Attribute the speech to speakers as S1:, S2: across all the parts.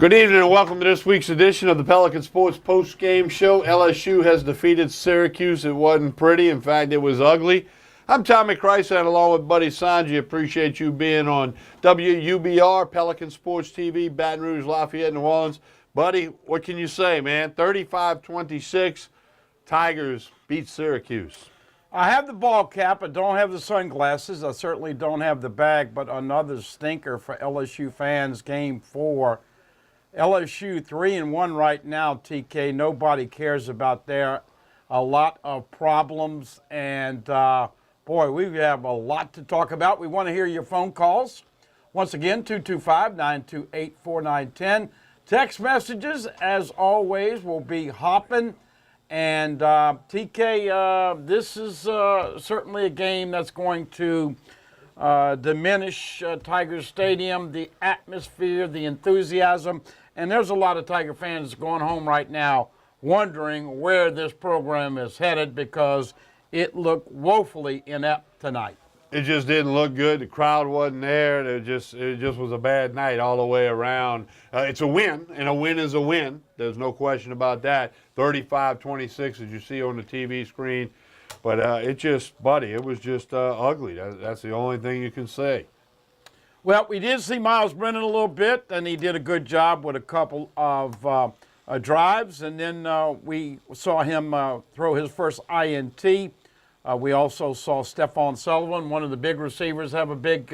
S1: Good evening and welcome to this week's edition of the Pelican Sports Post-Game Show. LSU has defeated Syracuse. It wasn't pretty. In fact, it was ugly. I'm Tommy Krysan along with Buddy Sanji. Appreciate you being on WUBR, Pelican Sports TV, Baton Rouge, Lafayette, New Orleans. Buddy, what can you say, man? 35-26, Tigers beat Syracuse.
S2: I have the ball cap. I don't have the sunglasses. I certainly don't have the bag, but another stinker for LSU fans, Game 4. LSU 3-1 right now, TK. Nobody cares about there. A lot of problems, and boy, we have a lot to talk about. We want to hear your phone calls. Once again, 225-928-4910. Text messages, as always, will be hopping. And TK, this is certainly a game that's going to diminish Tiger Stadium, the atmosphere, the enthusiasm. And there's a lot of Tiger fans going home right now wondering where this program is headed because it looked woefully inept tonight.
S1: It just didn't look good. The crowd wasn't there. It just was a bad night all the way around. It's a win, and a win is a win. There's no question about that. 35-26, as you see on the TV screen. But it was just ugly. That's the only thing you can say.
S2: Well, we did see Miles Brennan a little bit, and he did a good job with a couple of drives. And then we saw him throw his first INT. We also saw Stephon Sullivan, one of the big receivers, have a big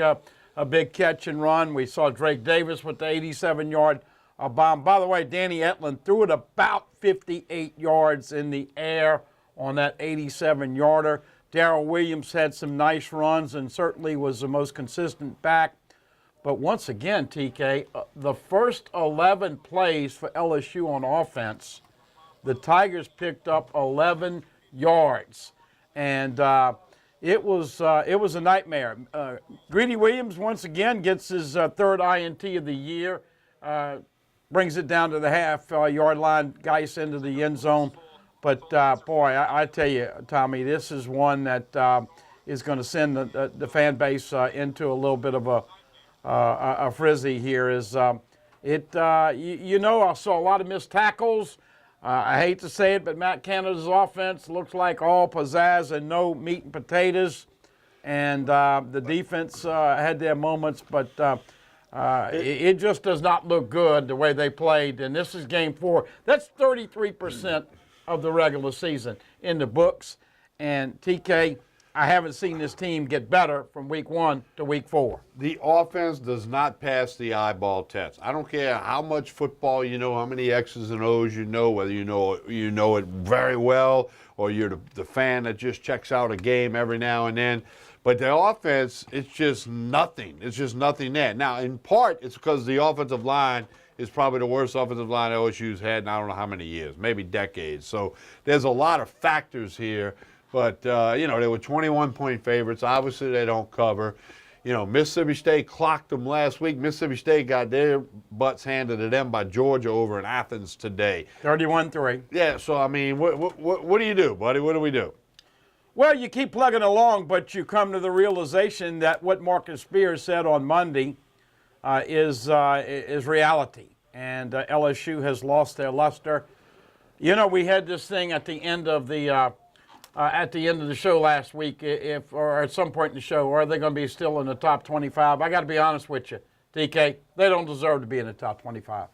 S2: catch and run. We saw Drake Davis with the 87-yard bomb. By the way, Danny Etling threw it about 58 yards in the air on that 87-yarder. Darrell Williams had some nice runs and certainly was the most consistent back. But once again, TK, the first 11 plays for LSU on offense, the Tigers picked up 11 yards. And it was a nightmare. Greedy Williams, once again, gets his third INT of the year, brings it down to the half-yard line, Geis into the end zone. But, boy, I tell you, Tommy, this is one that is going to send the fan base into a little bit of a frizzy here. I saw a lot of missed tackles. I hate to say it, but Matt Canada's offense looks like all pizzazz and no meat and potatoes. And the defense had their moments, but it just does not look good the way they played. And this is Game 4. That's 33% of the regular season in the books. And, TK, I haven't seen this team get better from week 1 to week 4.
S1: The offense does not pass the eyeball test. I don't care how much football you know, how many X's and O's you know, whether you know it very well or you're the fan that just checks out a game every now and then. But the offense, it's just nothing. It's just nothing there. Now, in part, it's because the offensive line is probably the worst offensive line LSU's had in I don't know how many years, maybe decades. So there's a lot of factors here. But, they were 21-point favorites. Obviously, they don't cover. Mississippi State clocked them last week. Mississippi State got their butts handed to them by Georgia over in Athens today.
S2: 31-3.
S1: Yeah, so, I mean, what do you do, buddy? What do we do?
S2: Well, you keep plugging along, but you come to the realization that what Marcus Spears said on Monday is reality. And LSU has lost their luster. We had this thing at the end of the show last week, or at some point in the show, are they going to be still in the top 25? I got to be honest with you, DK, they don't deserve to be in the top 25.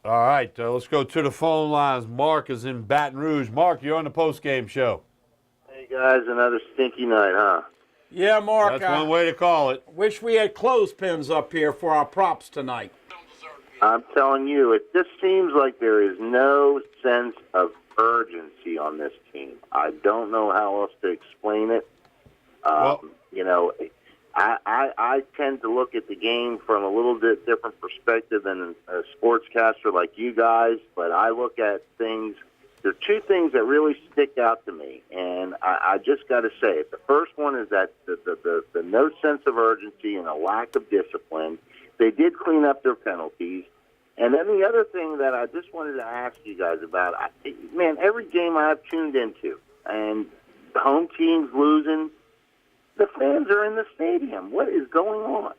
S1: All right, let's go to the phone lines. Mark is in Baton Rouge. Mark, you're on the post-game show.
S3: Hey, guys, another stinky night, huh?
S2: Yeah, Mark.
S1: That's one way to call it.
S2: Wish we had clothespins up here for our props tonight.
S3: I'm telling you, it just seems like there is no sense of urgency on this team. I don't know how else to explain it. I tend to look at the game from a little bit different perspective than a sportscaster like you guys, but I look at things. There are two things that really stick out to me, and I just got to say it. The first one is that the no sense of urgency and a lack of discipline. They did clean up their penalties. And then the other thing that I just wanted to ask you guys about, every game I've tuned into, and the home team's losing, the fans are in the stadium. What is going on?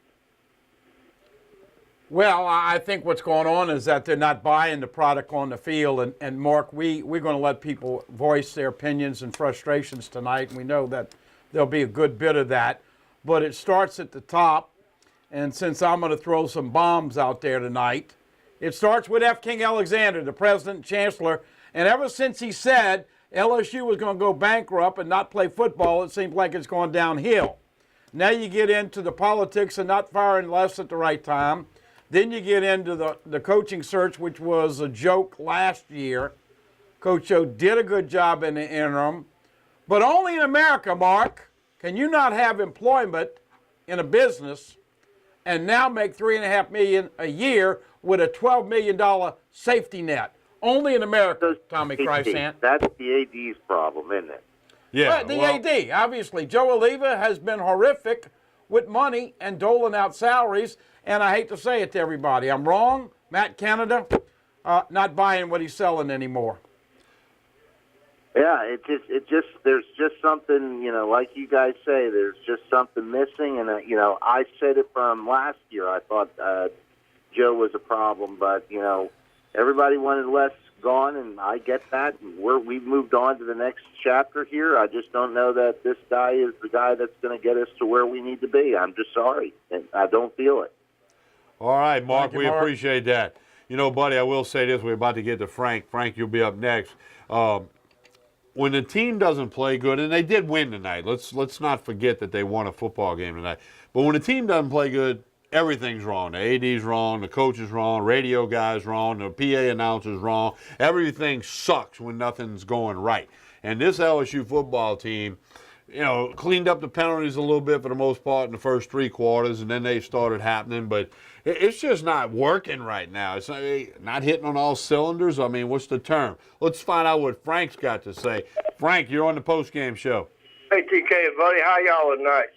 S2: Well, I think what's going on is that they're not buying the product on the field. And Mark, we're going to let people voice their opinions and frustrations tonight. And we know that there'll be a good bit of that. But it starts at the top. And since I'm going to throw some bombs out there tonight, it starts with F. King Alexander, the president and chancellor. And ever since he said LSU was going to go bankrupt and not play football, it seems like it's gone downhill. Now you get into the politics and not firing less at the right time. Then you get into the coaching search, which was a joke last year. Coach O did a good job in the interim. But only in America, Mark, can you not have employment in a business and now make $3.5 million a year with a $12 million safety net. Only in America, Tommy Chrysant.
S3: That's the AD's problem, isn't it?
S1: Yeah.
S2: Right, the AD, obviously. Joe Oliva has been horrific with money and doling out salaries, and I hate to say it to everybody. I'm wrong. Matt Canada, not buying what he's selling anymore.
S3: Yeah, there's just something, like you guys say, there's just something missing. And, I said it from last year. I thought Joe was a problem, but, everybody wanted Les gone, and I get that. And we've moved on to the next chapter here. I just don't know that this guy is the guy that's going to get us to where we need to be. I'm just sorry, and I don't feel it.
S1: All right, Mark,
S2: you,
S1: we
S2: Mark.
S1: appreciate that. Buddy, I will say this. We're about to get to Frank. Frank, you'll be up next. When the team doesn't play good, and they did win tonight, let's not forget that they won a football game tonight. But when the team doesn't play good, everything's wrong. The AD's wrong, the coach is wrong, radio guy's wrong, the PA announcer's wrong. Everything sucks when nothing's going right. And this LSU football team, cleaned up the penalties a little bit for the most part in the first three quarters, and then they started happening. But it's just not working right now. It's not hitting on all cylinders. I mean, what's the term? Let's find out what Frank's got to say. Frank, you're on the postgame show.
S4: Hey, TK, buddy, how y'all tonight?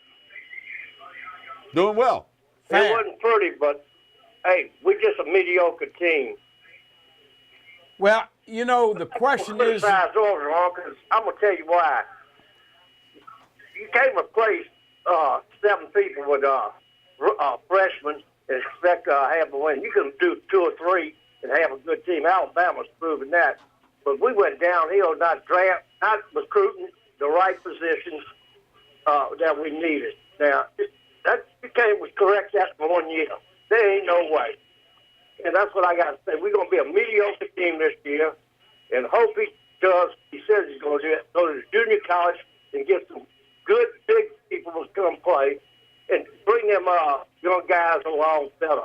S1: Doing well.
S4: It wasn't pretty, but, hey, we're just a mediocre team.
S2: Well, the question is...
S4: Criticize overall, because I'm going to tell you why. You can't replace 7 people with freshmen and expect to have a win. You can do 2 or 3 and have a good team. Alabama's proven that. But we went downhill, not recruiting the right positions that we needed. Now, you was correct that for 1 year. There ain't no way. And that's what I got to say. We're going to be a mediocre team this year, and hope he does. He says he's going to go to the junior college and get some good, big people to come play and bring them young guys along better.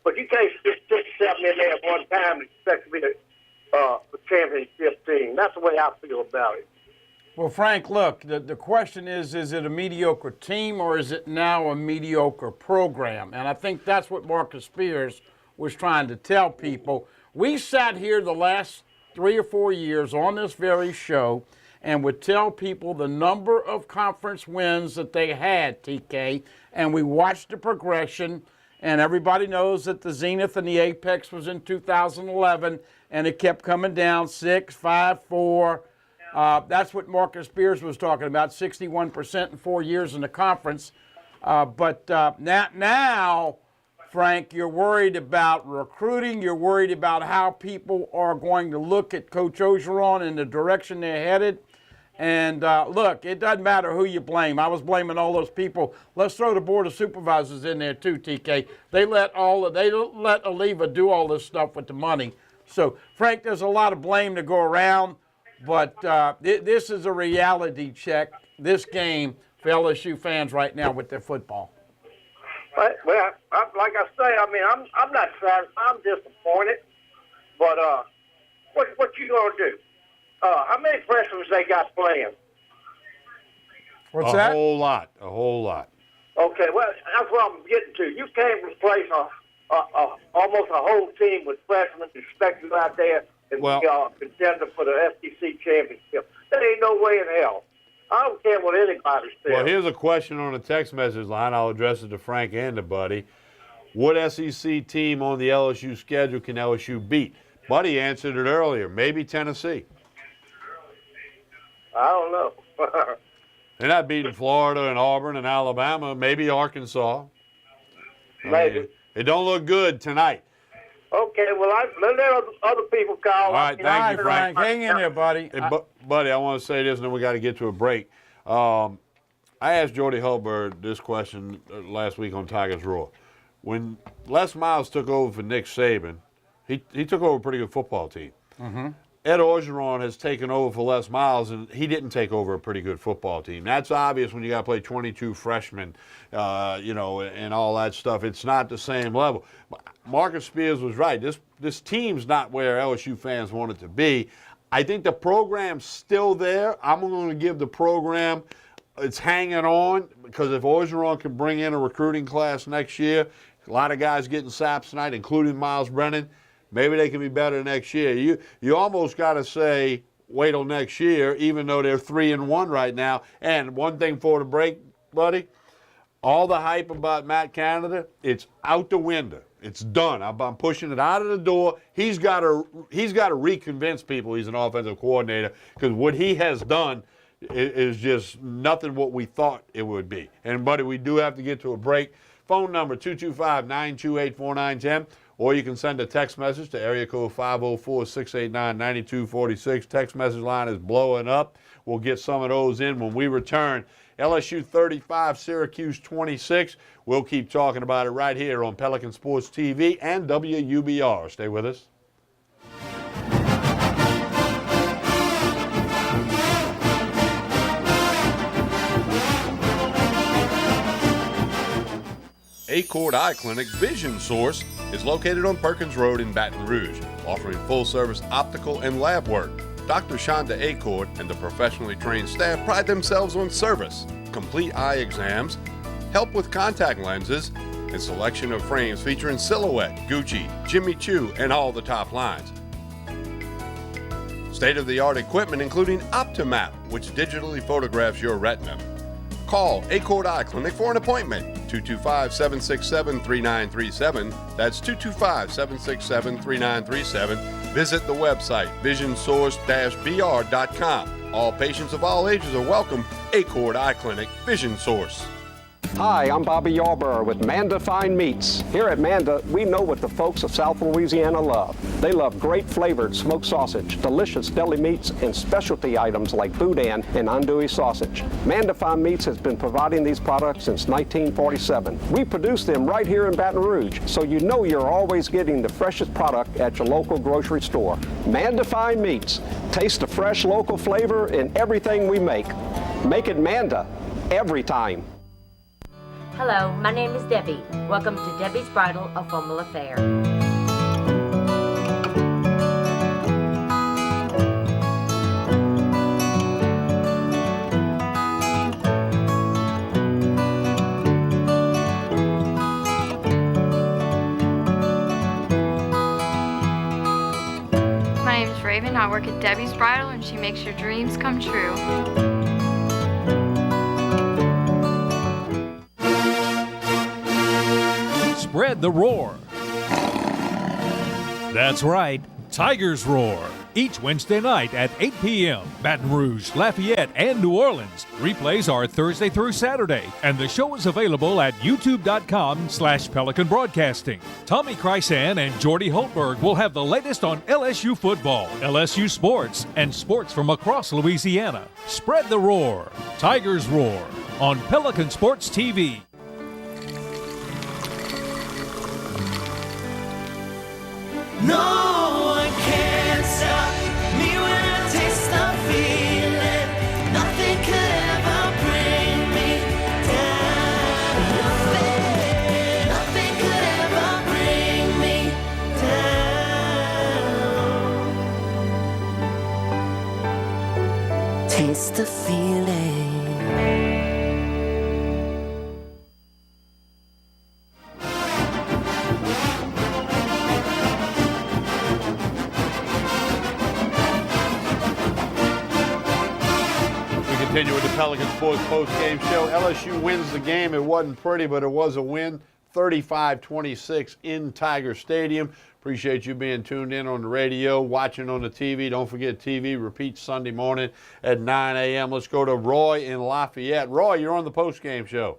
S4: But you can't just stick 7 in there at one time and expect to be a championship team. That's the way I feel about it.
S2: Well, Frank, look, the question is it a mediocre team or is it now a mediocre program? And I think that's what Marcus Spears was trying to tell people. We sat here the last 3 or 4 years on this very show and would tell people the number of conference wins that they had, TK, and we watched the progression, and everybody knows that the zenith and the apex was in 2011, and it kept coming down 6, 5, 4. That's what Marcus Spears was talking about, 61% in 4 years in the conference. But now, Frank, you're worried about recruiting. You're worried about how people are going to look at Coach Ogeron and the direction they're headed. And look, it doesn't matter who you blame. I was blaming all those people. Let's throw the Board of Supervisors in there too, TK. They let Oliva do all this stuff with the money. So, Frank, there's a lot of blame to go around. But this is a reality check, this game, for LSU fans right now with their football.
S4: Well, like I say, I'm not satisfied. I'm disappointed. But what you going to do? How many freshmen they got playing?
S2: What's that?
S1: A whole lot.
S4: Okay, well, that's what I'm getting to. You can't replace almost a whole team with freshmen and expect you out there and be a contender for the SEC championship. There ain't no way in hell. I don't care what anybody says.
S1: Well, here's a question on the text message line. I'll address it to Frank and to Buddy. What SEC team on the LSU schedule can LSU beat? Buddy answered it earlier. Maybe Tennessee.
S4: I don't know.
S1: They're not beating Florida and Auburn and Alabama. Maybe Arkansas.
S4: Maybe.
S1: It don't look good tonight.
S4: Okay, well, let other people call.
S1: All right, thank you, Frank.
S2: Hang in there, buddy.
S1: Hey, buddy, I want to say this, and then we got to get to a break. I asked Jordy Hultberg this question last week on Tigers Roar. When Les Miles took over for Nick Saban, he took over a pretty good football team.
S2: Mm-hmm.
S1: Ed Orgeron has taken over for Les Miles, and he didn't take over a pretty good football team. That's obvious when you got to play 22 freshmen, and all that stuff. It's not the same level. Marcus Spears was right. This team's not where LSU fans want it to be. I think the program's still there. I'm going to give the program, it's hanging on, because if Orgeron can bring in a recruiting class next year, a lot of guys getting saps tonight, including Miles Brennan, maybe they can be better next year. You almost got to say, wait till next year, even though they're 3-1 right now. And one thing for the break, buddy, all the hype about Matt Canada, it's out the window. It's done. I'm pushing it out of the door. He's got to reconvince people he's an offensive coordinator, because what he has done is just nothing what we thought it would be. And, buddy, we do have to get to a break. Phone number 225-928-4910, or you can send a text message to area code 504-689-9246. Text message line is blowing up. We'll get some of those in when we return. LSU 35, Syracuse 26. We'll keep talking about it right here on Pelican Sports TV and WUBR. Stay with us. Acord Eye Clinic Vision Source is located on Perkins Road in Baton Rouge, offering full-service optical and lab work. Dr. Shonda Acord and the professionally trained staff pride themselves on service, complete eye exams, help with contact lenses, and selection of frames featuring Silhouette, Gucci, Jimmy Choo, and all the top lines. State-of-the-art equipment including Optimap, which digitally photographs your retina. Call Acord Eye Clinic for an appointment, 225-767-3937. That's 225-767-3937. Visit the website, visionsource-br.com. All patients of all ages are welcome. Acord Eye Clinic, Vision Source.
S5: Hi, I'm Bobby Yarborough with Manda Fine Meats. Here at Manda, we know what the folks of South Louisiana love. They love great flavored smoked sausage, delicious deli meats, and specialty items like boudin and andouille sausage. Manda Fine Meats has been providing these products since 1947. We produce them right here in Baton Rouge, so you know you're always getting the freshest product at your local grocery store. Manda Fine Meats. Taste the fresh local flavor in everything we make. Make it Manda every time.
S6: Hello, my name is Debbie. Welcome to Debbie's Bridal, a Formal Affair.
S7: My name is Raven. I work at Debbie's Bridal, and she makes your dreams come true.
S8: Spread the roar. That's right, Tigers Roar. Each Wednesday night at 8 p.m., Baton Rouge, Lafayette, and New Orleans. Replays are Thursday through Saturday, and the show is available at youtube.com/Pelican Broadcasting. Tommy Chrysan and Jordy Hultberg will have the latest on LSU football, LSU sports, and sports from across Louisiana. Spread the roar. Tigers Roar on Pelican Sports TV.
S9: No one can stop me when I taste the feeling. Nothing could ever bring me down. Nothing could ever bring me down. Taste the feeling.
S1: Continue with the Pelican Sports post-game show. LSU wins the game. It wasn't pretty, but it was a win. 35-26 in Tiger Stadium. Appreciate you being tuned in on the radio, watching on the TV. Don't forget TV repeats Sunday morning at 9 a.m. Let's go to Roy in Lafayette. Roy, you're on the post-game show.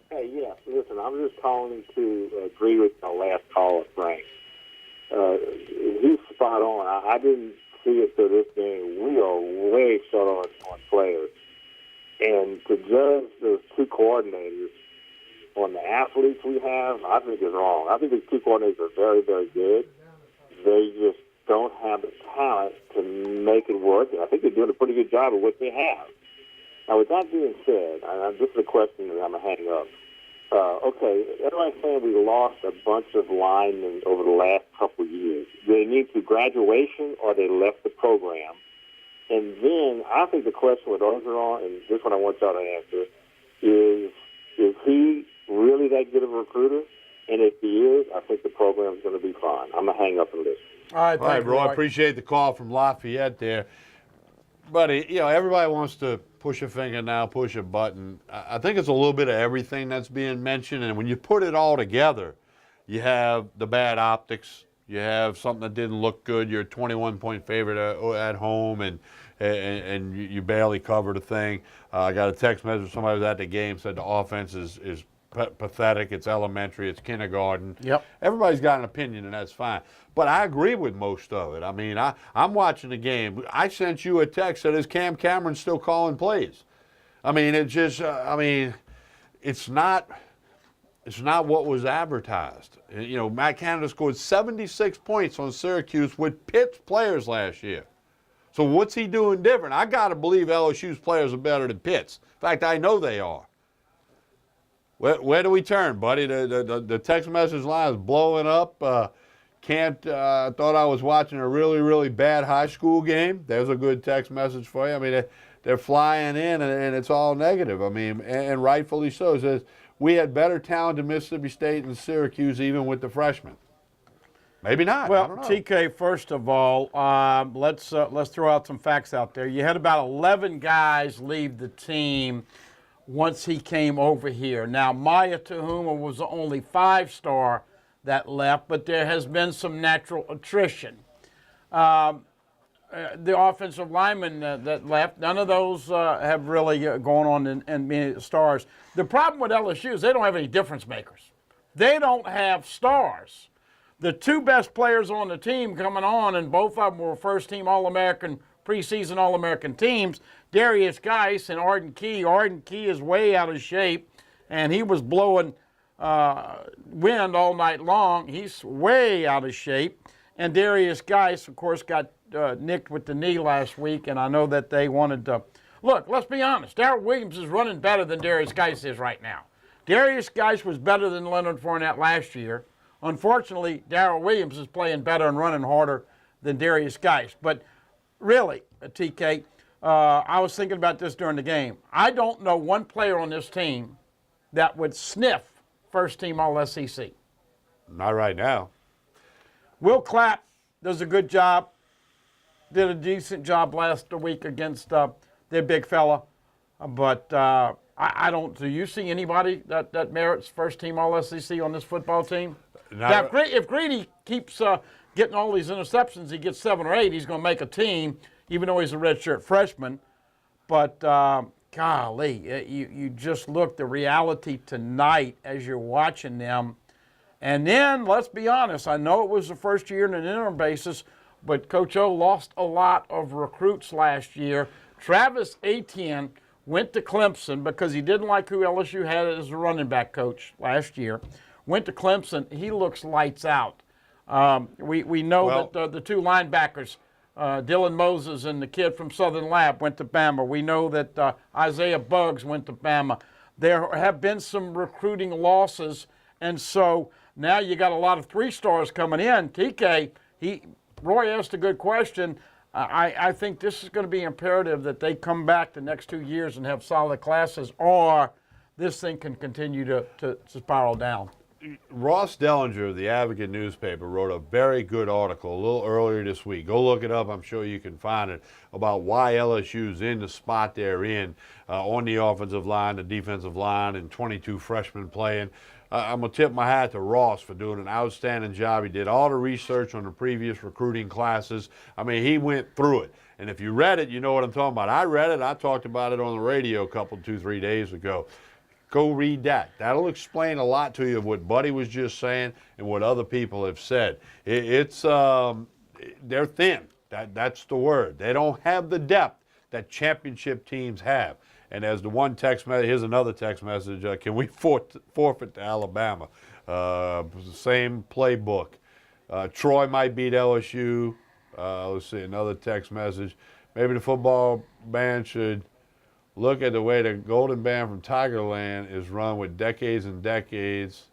S10: Hey, yes. Listen, listen, I'm just calling to agree with my last caller, Frank. He's spot on. I didn't see it to this game. We are way short on players. And to judge those two coordinators on the athletes we have, I think is wrong. I think these two coordinators are very, very good. They just don't have the talent to make it work. And I think they're doing a pretty good job of what they have. Now, with that being said, this is a question that I'm going to hang up. Okay, everybody's saying we lost a bunch of linemen over the last couple of years. They need to graduation or they left the program. And then I think the question with Orgeron, and this one I want y'all to answer, is he really that good of a recruiter? And if he is, I think the program's going to be fine. I'm going to hang up and listen.
S2: All right,
S1: bro. I appreciate the call from Lafayette there. Buddy, everybody wants to push a finger now, push a button. I think it's a little bit of everything that's being mentioned. And when you put it all together, you have the bad optics. You have something that didn't look good. You're a 21-point favorite at home, and you barely covered a thing. I got a text message from somebody who was at the game, said the offense is pathetic. It's elementary. It's kindergarten.
S2: Yep.
S1: Everybody's got an opinion, and that's fine. But I agree with most of it. I mean, I'm watching the game. I sent you a text that is Cam Cameron still calling plays. I mean, it just, it's not what was advertised. Matt Canada scored 76 points on Syracuse with Pitt's players last year. So what's he doing different? I got to believe LSU's players are better than Pitt's. In fact, I know they are. Where do we turn, buddy? The text message line is blowing up. Thought I was watching a really, really bad high school game. There's a good text message for you. I mean, they're flying in, and it's all negative. I mean, and rightfully so. It says, we had better talent in Mississippi State and Syracuse, even with the freshmen. Maybe not.
S2: Well,
S1: I don't know.
S2: TK, first of all, let's throw out some facts out there. You had about 11 guys leave the team once he came over here. Now, Maya Tahuma was the only 5-star that left, but there has been some natural attrition. The offensive linemen that left, none of those have really gone on and been stars. The problem with LSU is they don't have any difference makers. They don't have stars. The two best players on the team coming on, and both of them were first-team All-American, preseason All-American teams, Darius Geis and Arden Key. Arden Key is way out of shape, and he was blowing wind all night long. He's way out of shape. And Darius Geis, of course, got nicked with the knee last week, and I know that they wanted to. Look, let's be honest. Darrell Williams is running better than Darius Geis is right now. Darius Geis was better than Leonard Fournette last year. Unfortunately, Darrell Williams is playing better and running harder than Darius Geis. But really, TK, I was thinking about this during the game. I don't know one player on this team that would sniff first-team All-SEC.
S1: Not right now.
S2: Will Clapp does a good job. Did a decent job last week against their big fella. But I don't. Do you see anybody that merits first-team All-SEC on this football team? Now, if Greedy keeps getting all these interceptions, he gets 7 or 8, he's going to make a team, even though he's a redshirt freshman. But, golly, you just look, the reality tonight as you're watching them. And then, let's be honest, I know it was the first year on an interim basis, but Coach O lost a lot of recruits last year. Travis Etienne went to Clemson because he didn't like who LSU had as a running back coach last year. Went to Clemson. He looks lights out. We know that the two linebackers, Dylan Moses and the kid from Southern Lab, went to Bama. We know that Isaiah Buggs went to Bama. There have been some recruiting losses, and so now you got a lot of 3-stars coming in. TK, Roy asked a good question. I think this is going to be imperative that they come back the next 2 years and have solid classes, or this thing can continue to spiral down.
S1: Ross Dellinger of the Advocate newspaper wrote a very good article a little earlier this week. Go look it up. I'm sure you can find it, about why LSU's in the spot they're in on the offensive line, the defensive line, and 22 freshmen playing. I'm going to tip my hat to Ross for doing an outstanding job. He did all the research on the previous recruiting classes. I mean, he went through it. And if you read it, you know what I'm talking about. I read it. I talked about it on the radio a couple, 2-3 days ago. Go read that. That'll explain a lot to you of what Buddy was just saying and what other people have said. They're thin. That's the word. They don't have the depth that championship teams have. And as the one text message, here's another text message, can we forfeit to Alabama? Same playbook. Troy might beat LSU. Let's see, another text message. Maybe the football band should look at the way the Golden Band from Tigerland is run with decades and decades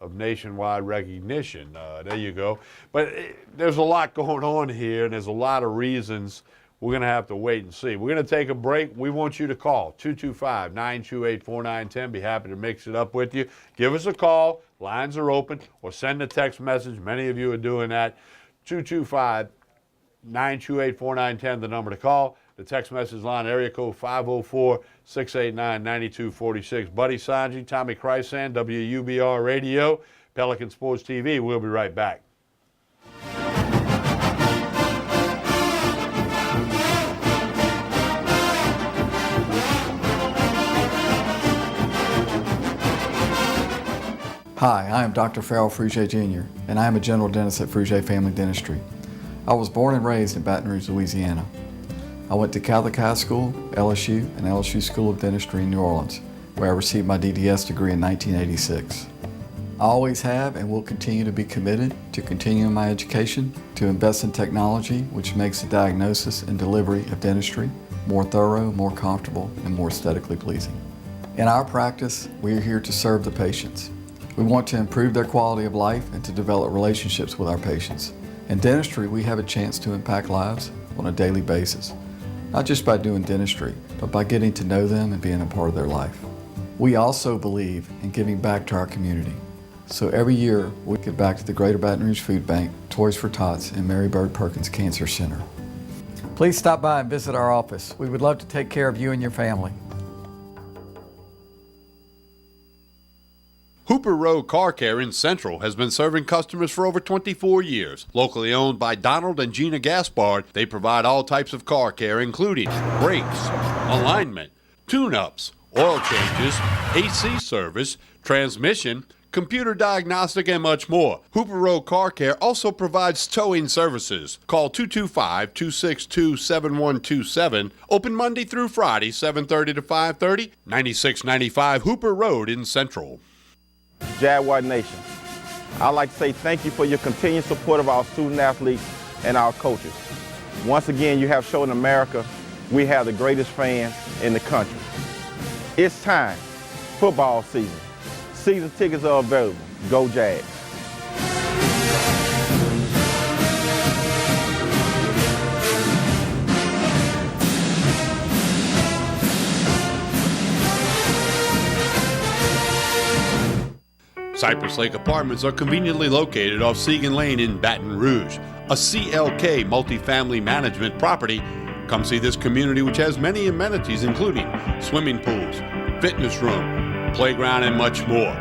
S1: of nationwide recognition. There you go. But there's a lot going on here, and there's a lot of reasons. We're going to have to wait and see. We're going to take a break. We want you to call 225-928-4910. Be happy to mix it up with you. Give us a call. Lines are open. Or send a text message. Many of you are doing that. 225-928-4910, the number to call. The text message line, area code 504-689-9246. Buddy Sanji, Tommy Chrysan, WUBR Radio, Pelican Sports TV. We'll be right back.
S11: Hi, I am Dr. Farrell Frugier Jr., and I am a general dentist at Frugier Family Dentistry. I was born and raised in Baton Rouge, Louisiana. I went to Catholic High School, LSU, and LSU School of Dentistry in New Orleans, where I received my DDS degree in 1986. I always have and will continue to be committed to continuing my education, to invest in technology which makes the diagnosis and delivery of dentistry more thorough, more comfortable, and more aesthetically pleasing. In our practice, we are here to serve the patients. We want to improve their quality of life and to develop relationships with our patients. In dentistry, we have a chance to impact lives on a daily basis, not just by doing dentistry, but by getting to know them and being a part of their life. We also believe in giving back to our community. So every year, we give back to the Greater Baton Rouge Food Bank, Toys for Tots, and Mary Bird Perkins Cancer Center. Please stop by and visit our office. We would love to take care of you and your family.
S1: Hooper Road Car Care in Central has been serving customers for over 24 years. Locally owned by Donald and Gina Gaspard, they provide all types of car care, including brakes, alignment, tune-ups, oil changes, AC service, transmission, computer diagnostic, and much more. Hooper Road Car Care also provides towing services. Call 225-262-7127. Open Monday through Friday, 7:30 to 5:30, 9695 Hooper Road in Central.
S12: Jaguar Nation, I'd like to say thank you for your continued support of our student athletes and our coaches. Once again, you have shown America we have the greatest fans in the country. It's time. Football season. Season tickets are available. Go Jags.
S1: Cypress Lake Apartments are conveniently located off Segan Lane in Baton Rouge, a CLK multifamily management property. Come see this community, which has many amenities including swimming pools, fitness room, playground, and much more.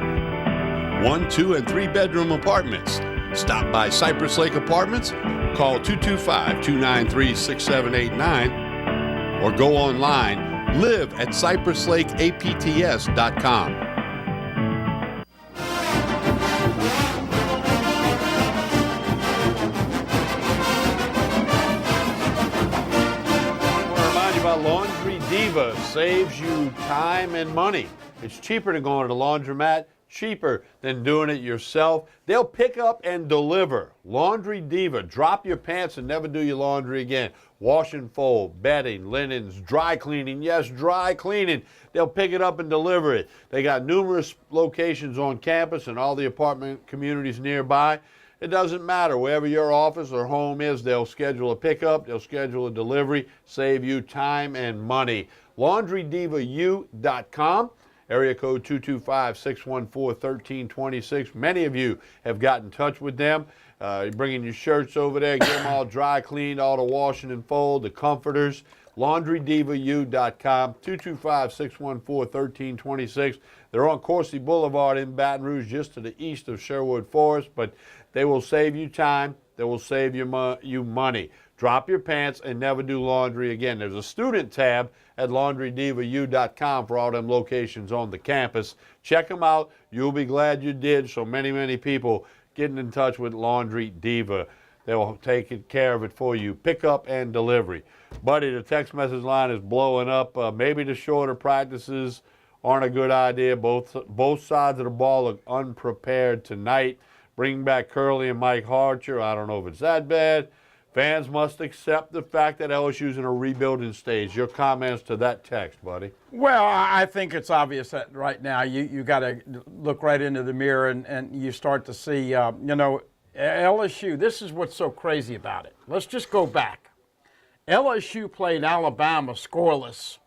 S1: 1, 2, and 3 bedroom apartments. Stop by Cypress Lake Apartments, call 225-293-6789, or go online, live at cypresslakeapts.com. Laundry Diva saves you time and money. It's cheaper to go to the laundromat, cheaper than doing it yourself. They'll pick up and deliver. Laundry Diva. Drop your pants and never do your laundry again. Wash and fold, bedding, linens, dry cleaning. Yes, dry cleaning. They'll pick it up and deliver it. They got numerous locations on campus and all the apartment communities nearby. It doesn't matter. Wherever your office or home is, they'll schedule a pickup, they'll schedule a delivery, save you time and money. LaundryDivaU.com, area code 225-614-1326. Many of you have got in touch with them. You're bringing your shirts over there, get them all dry cleaned, all the washing and fold, the comforters. LaundryDivaU.com, 225-614-1326. They're on Coursey Boulevard in Baton Rouge, just to the east of Sherwood Forest, but they will save you time. They will save you money. drop your pants, and never do laundry again. There's a student tab at laundrydivau.com for all them locations on the campus. Check them out. You'll be glad you did. So many people getting in touch with Laundry Diva. They'll take care of it for you. Pickup and delivery. Buddy, the text message line is blowing up. Maybe the shorter practices aren't a good idea. Both sides of the ball look unprepared tonight. Bring back Curley and Mike Harcher. I don't know if it's that bad. Fans must accept the fact that LSU's in a rebuilding stage. Your comments to that text, buddy?
S2: Well, I think it's obvious that right now you got to look right into the mirror and you start to see, LSU, this is what's so crazy about it. Let's just go back. LSU played Alabama scoreless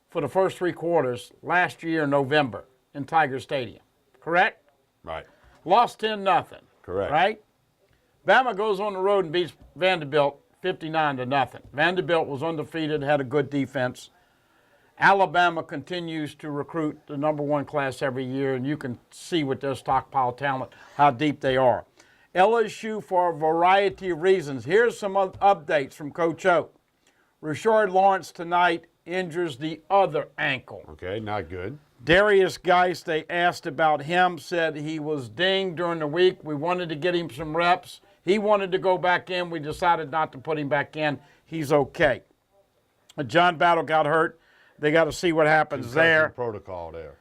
S2: for the first 3 quarters last year in November in Tiger Stadium, correct?
S1: Right.
S2: Lost 10-0.
S1: Correct.
S2: Right? Bama goes on the road and beats Vanderbilt 59-0. Vanderbilt was undefeated, had a good defense. Alabama continues to recruit the #1 class every year, and you can see with their stockpile talent how deep they are. LSU, for a variety of reasons. Here's some updates from Coach O. Rashard Lawrence tonight injures the other ankle.
S1: Okay, not good.
S2: Darius Geist, they asked about him, said he was dinged during the week. We wanted to get him some reps. He wanted to go back in. We decided not to put him back in. He's okay. John Battle got hurt. They got to see what happens there.
S1: Protocol there.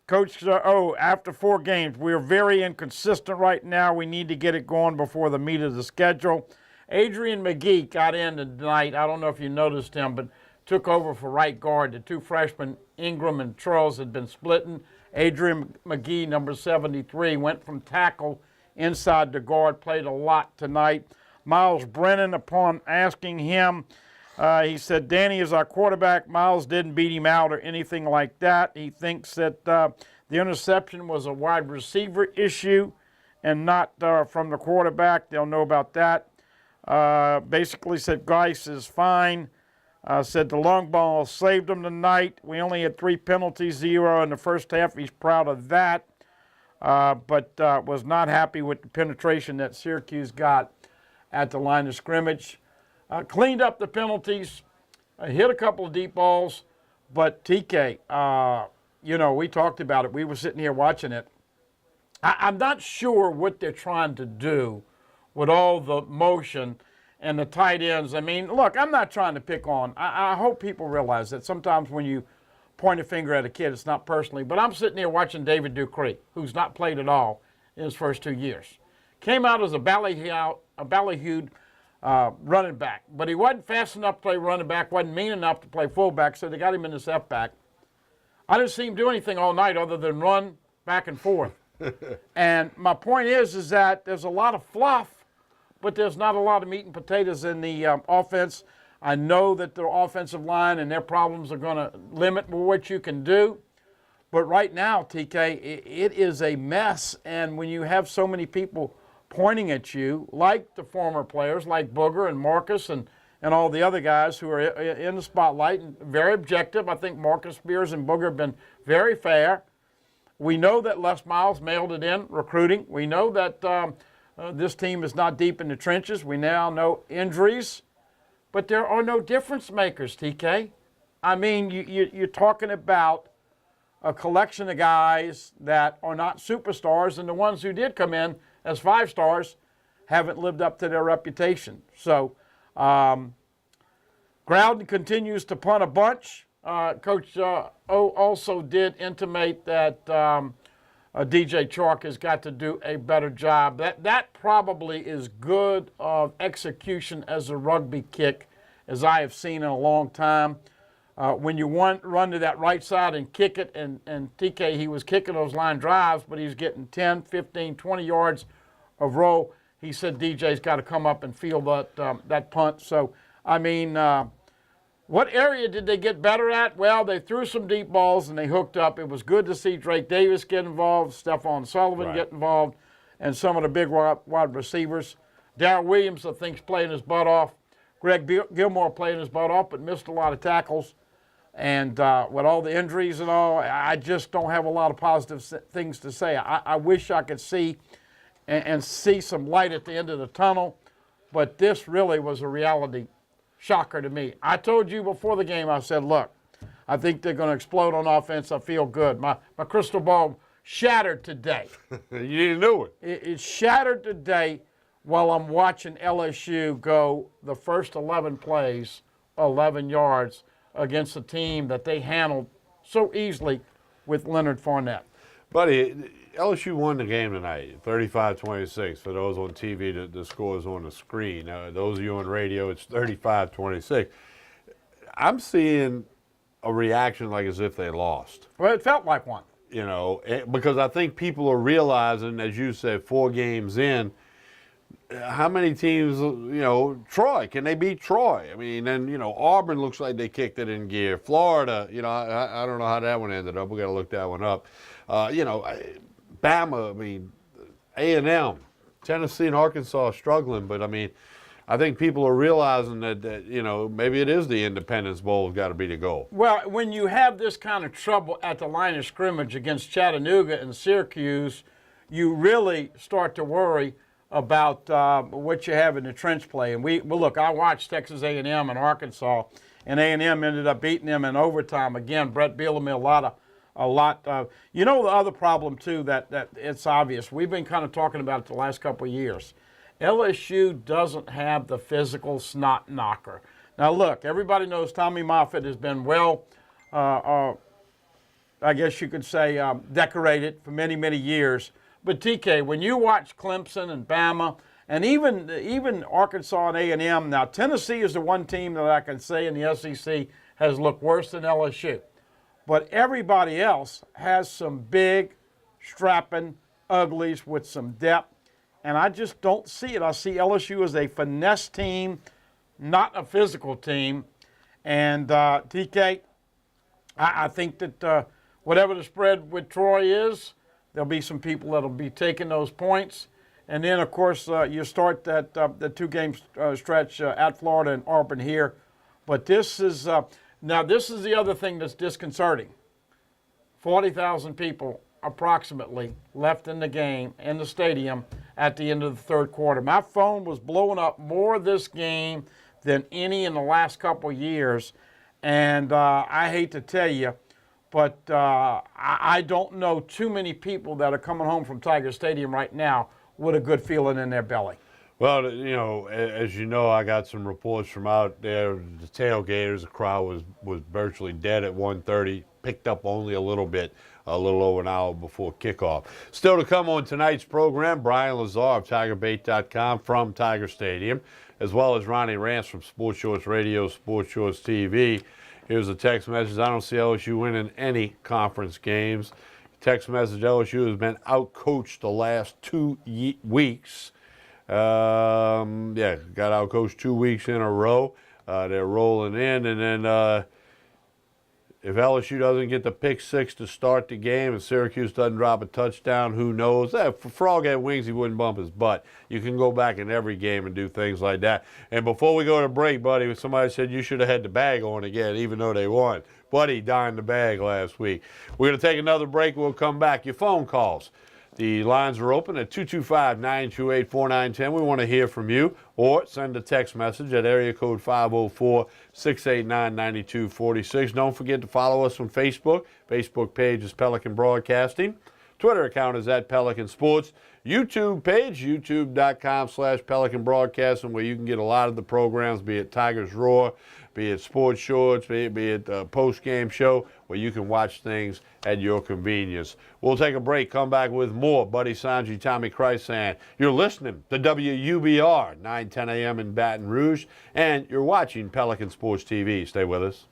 S2: Coach O, after 4 games, we're very inconsistent right now. We need to get it going before the meat of the schedule. Adrian McGee got in tonight. I don't know if you noticed him, but took over for right guard. The 2 freshmen, Ingram and Charles, had been splitting. Adrian McGee, number 73, went from tackle inside the guard, played a lot tonight. Miles Brennan, upon asking him, he said, Danny is our quarterback. Miles didn't beat him out or anything like that. He thinks that the interception was a wide receiver issue and not from the quarterback. They'll know about that. Basically said Geis is fine. Said the long ball saved him tonight. We only had 3 penalties, 0 in the first half. He's proud of that, but was not happy with the penetration that Syracuse got at the line of scrimmage. Cleaned up the penalties, hit a couple of deep balls, but TK, we talked about it. We were sitting here watching it. I'm not sure what they're trying to do with all the motion and the tight ends. I mean, look, I'm not trying to pick on. I hope people realize that sometimes when you point a finger at a kid, it's not personally. But I'm sitting here watching David Dupree, who's not played at all in his first 2 years. Came out as a ballyhooed running back, but he wasn't fast enough to play running back, wasn't mean enough to play fullback, so they got him in this F-back. I didn't see him do anything all night other than run back and forth. And my point is that there's a lot of fluff, but there's not a lot of meat and potatoes in the offense. I know that the offensive line and their problems are going to limit what you can do. But right now, TK, it is a mess. And when you have so many people pointing at you, like the former players, like Booger and Marcus and all the other guys who are in the spotlight, and very objective. I think Marcus Spears and Booger have been very fair. We know that Les Miles mailed it in recruiting. We know that this team is not deep in the trenches. We now know injuries. But there are no difference makers, TK. I mean, you're talking about a collection of guys that are not superstars, and the ones who did come in as 5 stars haven't lived up to their reputation. So Growden continues to punt a bunch. Coach O also did intimate that DJ Chark has got to do a better job. That probably is good of execution as a rugby kick as I have seen in a long time. When you run to that right side and kick it, and TK, he was kicking those line drives, but he was getting 10, 15, 20 yards of roll. He said DJ's got to come up and field that punt. So, I mean, what area did they get better at? Well, they threw some deep balls and they hooked up. It was good to see Drake Davis get involved, Stephon Sullivan get involved, and some of the big wide receivers. Darrell Williams, I think, is playing his butt off. Greg Gilmore playing his butt off, but missed a lot of tackles. And with all the injuries and all, I just don't have a lot of positive things to say. I wish I could see and see some light at the end of the tunnel. but this really was a reality shocker to me. I told you before the game, I said, look, I think they're going to explode on offense. I feel good. My crystal ball shattered today.
S1: You didn't know it.
S2: It shattered today while I'm watching LSU go the first 11 plays, 11 yards against a team that they handled so easily with Leonard Fournette.
S1: Buddy, LSU won the game tonight, 35-26. For those on TV, the score is on the screen. Those of you on radio, it's 35-26. I'm seeing a reaction like as if they lost.
S2: Well, it felt like one.
S1: You know, because I think people are realizing, as you said, 4 games in, how many teams, you know, Troy, can they beat Troy? I mean, and, you know, Auburn looks like they kicked it in gear. Florida, you know, I don't know how that one ended up. We got to look that one up. You know, Bama, I mean, A&M, Tennessee and Arkansas are struggling, but, I mean, I think people are realizing that, you know, maybe it is the Independence Bowl has got to be the goal.
S2: Well, when you have this kind of trouble at the line of scrimmage against Chattanooga and Syracuse, you really start to worry about what you have in the trench play. And well, look, I watched Texas A&M and Arkansas, and A&M ended up beating them in overtime. Again, Brett Bielema, a lot. You know, the other problem too that it's obvious. We've been kind of talking about it the last couple of years. LSU doesn't have the physical snot knocker. Now, look, everybody knows Tommy Moffitt has been well, I guess you could say, decorated for many, many years. But, TK, when you watch Clemson and Bama and even Arkansas and A&M, now Tennessee is the one team that I can say in the SEC has looked worse than LSU. But everybody else has some big, strapping uglies with some depth. And I just don't see it. I see LSU as a finesse team, not a physical team. And, TK, I think that whatever the spread with Troy is, there'll be some people that'll be taking those points. And then, of course, you start that the 2-game stretch at Florida and Auburn here. But this is now this is the other thing that's disconcerting. 40,000 people approximately left in the game, in the stadium, at the end of the third quarter. My phone was blowing up more this game than any in the last couple of years. And I hate to tell you, but I don't know too many people that are coming home from Tiger Stadium right now with a good feeling in their belly.
S1: Well, you know, as you know, I got some reports from out there. The tailgaters, the crowd was virtually dead at 1:30, picked up only a little bit, a little over an hour before kickoff. Still to come on tonight's program, Brian Lazar of TigerBait.com from Tiger Stadium, as well as Ronnie Rance from Sports Shorts Radio, Sports Shorts TV. Here's a text message. I don't see LSU winning any conference games. Text message, LSU has been outcoached the last 2 weeks. Yeah, got outcoached 2 weeks in a row. They're rolling in, and then if LSU doesn't get the pick 6 to start the game and Syracuse doesn't drop a touchdown, who knows? If Frog had wings, he wouldn't bump his butt. You can go back in every game and do things like that. And before we go to break, buddy, somebody said you should have had the bag on again, even though they won. Buddy dined the bag last week. We're going to take another break. We'll come back. Your phone calls. The lines are open at 225-928-4910. We want to hear from you, or send a text message at area code 504-689-9246. Don't forget to follow us on Facebook. Facebook page is Pelican Broadcasting. Twitter account is at Pelican Sports. YouTube page, youtube.com/Pelican Broadcasting, where you can get a lot of the programs, be it Tigers Roar, be it Sports Shorts, be it a post-game show, where you can watch things at your convenience. We'll take a break, come back with more. Buddy Sanji, Tommy Chrysan. You're listening to WUBR, 9:10 a.m. in Baton Rouge, and you're watching Pelican Sports TV. Stay with us.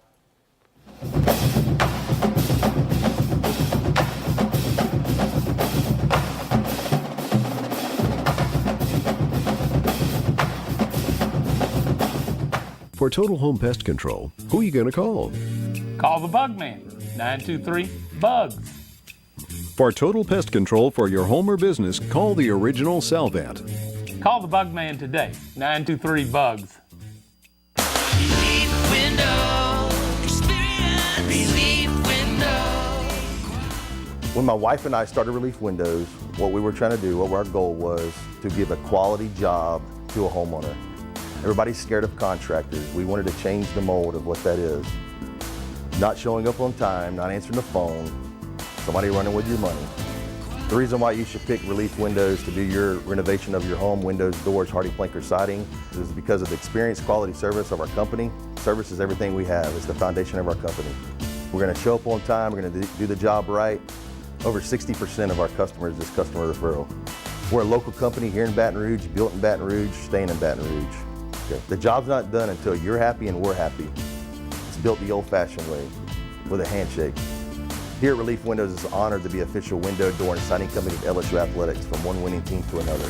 S13: For Total Home Pest Control, who are you going to call?
S14: Call the Bug Man, 923-BUGS.
S13: For Total Pest Control for your home or business, call the original Salvat.
S14: Call the Bug Man today, 923-BUGS.
S9: Relief Window, experience Relief Window.
S15: When my wife and I started Relief Windows, what we were trying to do, what our goal was, to give a quality job to a homeowner. Everybody's scared of contractors. We wanted to change the mold of what that is. Not showing up on time, not answering the phone, somebody running with your money. The reason why you should pick Relief Windows to do your renovation of your home, windows, doors, hardy plank, or siding, is because of the experience, quality service of our company. Service is everything we have. It's the foundation of our company. We're going to show up on time. We're going to do the job right. Over 60% of our customers is customer referral. We're a local company here in Baton Rouge, built in Baton Rouge, staying in Baton Rouge. Okay. The job's not done until you're happy and we're happy. It's built the old-fashioned way, with a handshake. Here at Relief Windows, it's honored to be official window, door, and siding company of LSU Athletics, from one winning team to another.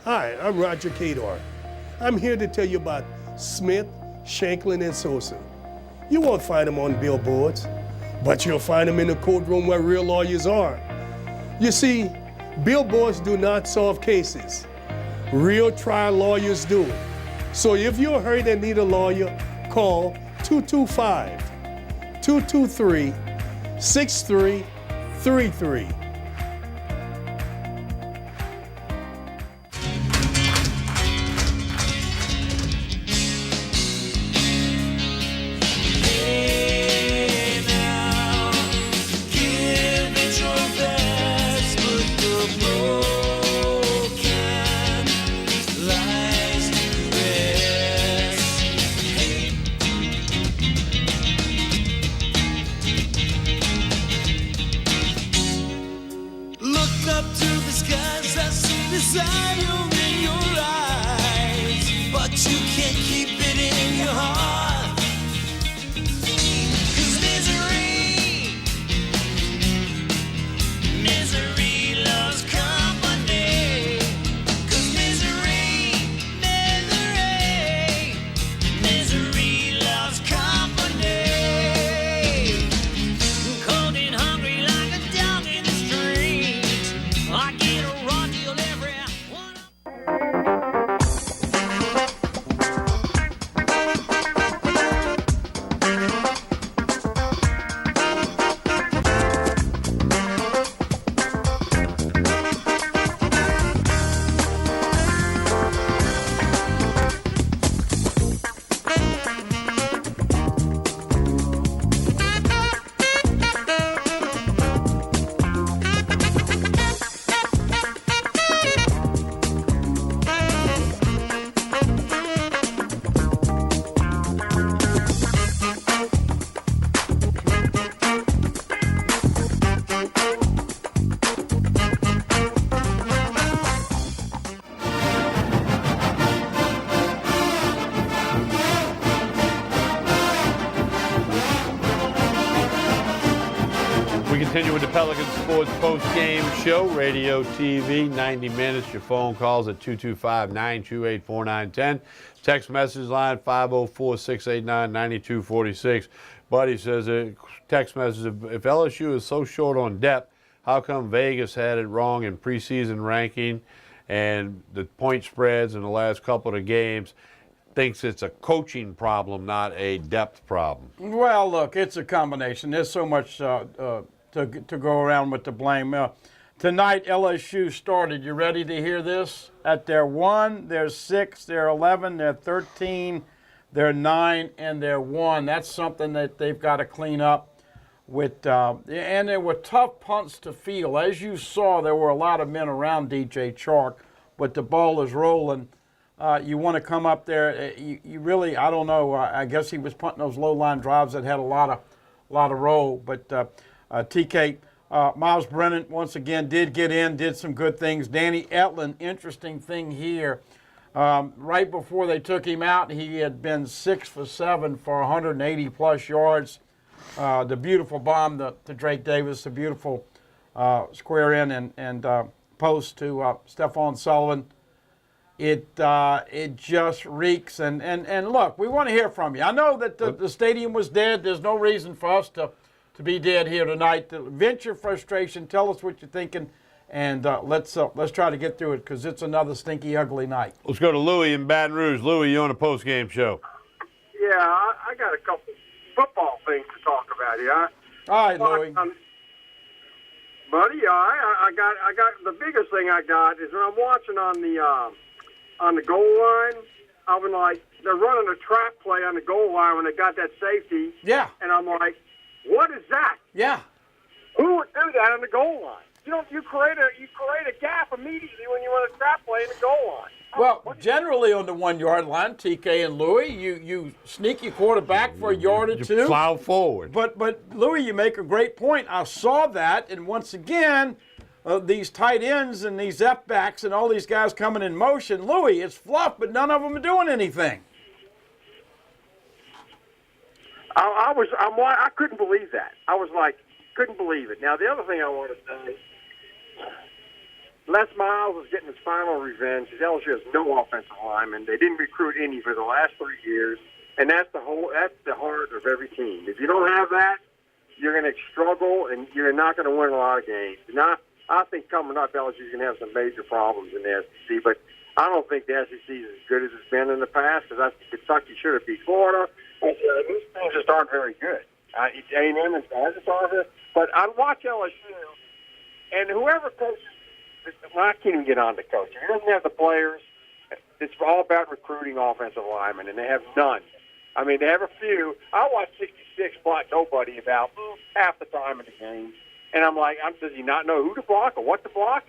S16: Hi, I'm Roger Kadar. I'm here to tell you about Smith, Shanklin, and Sosa. You won't find them on billboards, but you'll find them in the courtroom where real lawyers are. You see, billboards do not solve cases. Real trial lawyers do. So if you're hurt and need a lawyer, call 225-223-6333.
S1: Continue with the Pelican Sports post-game show, radio, TV, 90 minutes. Your phone calls at 225-928-4910. Text message line 504-689-9246. Buddy says, text message, if LSU is so short on depth, how come Vegas had it wrong in preseason ranking and the point spreads in the last couple of games? Thinks it's a coaching problem, not a depth problem.
S2: Well, look, it's a combination. There's so much to go around with the blame. Tonight, LSU started. You ready to hear this? At their 1, they're 6, they're 11, they're 13, they're 9, and they're 1. That's something that they've got to clean up with. And there were tough punts to feel. As you saw, there were a lot of men around DJ Chark, but the ball is rolling. You want to come up there. You really, I don't know. I guess he was punting those low line drives that had a lot of roll, but. TK, Miles Brennan, once again, did get in, did some good things. Danny Etlin, interesting thing here. Right before they took him out, he had been 6 for 7 for 180-plus yards. The beautiful bomb to Drake Davis, the beautiful square in and post to Stephon Sullivan. It just reeks. And look, we want to hear from you. I know that the stadium was dead. There's no reason for us to be dead here tonight. Vent your frustration. Tell us what you're thinking, and let's try to get through it because it's another stinky, ugly night.
S1: Let's go to Louie in Baton Rouge. Louie, you on a post-game show?
S17: Yeah, I got a couple football things to talk about here.
S2: All right, Louie.
S17: buddy. I got the biggest thing I got is when I'm watching on the goal line. I was like, they're running a trap play on the goal line when they got that safety.
S2: Yeah.
S17: And I'm like, what is that?
S2: Yeah.
S17: Who would do that on the goal line? You create a gap immediately when you run a trap play in the goal line.
S2: Well, generally on the 1 yard line, TK and Louie, you sneak your quarterback for a yard or two.
S1: Plow forward.
S2: But Louie, you make a great point. I saw that, and once again, these tight ends and these F-backs and all these guys coming in motion, Louie, it's fluff, but none of them are doing anything.
S17: I couldn't believe that. I was like, couldn't believe it. Now, the other thing I want to say, Les Miles is getting his final revenge. LSU has no offensive linemen. They didn't recruit any for the last 3 years, and that's the heart of every team. If you don't have that, you're going to struggle, and you're not going to win a lot of games. Now, I think coming up, LSU is going to have some major problems in the SEC, but I don't think the SEC is as good as it's been in the past because I think Kentucky should have beat Florida. These teams just aren't very good. A&M is good, but I watch LSU, and whoever coaches, I can't even get on the coach. He doesn't have the players. It's all about recruiting offensive linemen, and they have none. I mean, they have a few. I watch 66 block nobody about half the time in the game, and I'm like, does he not know who to block or what to block?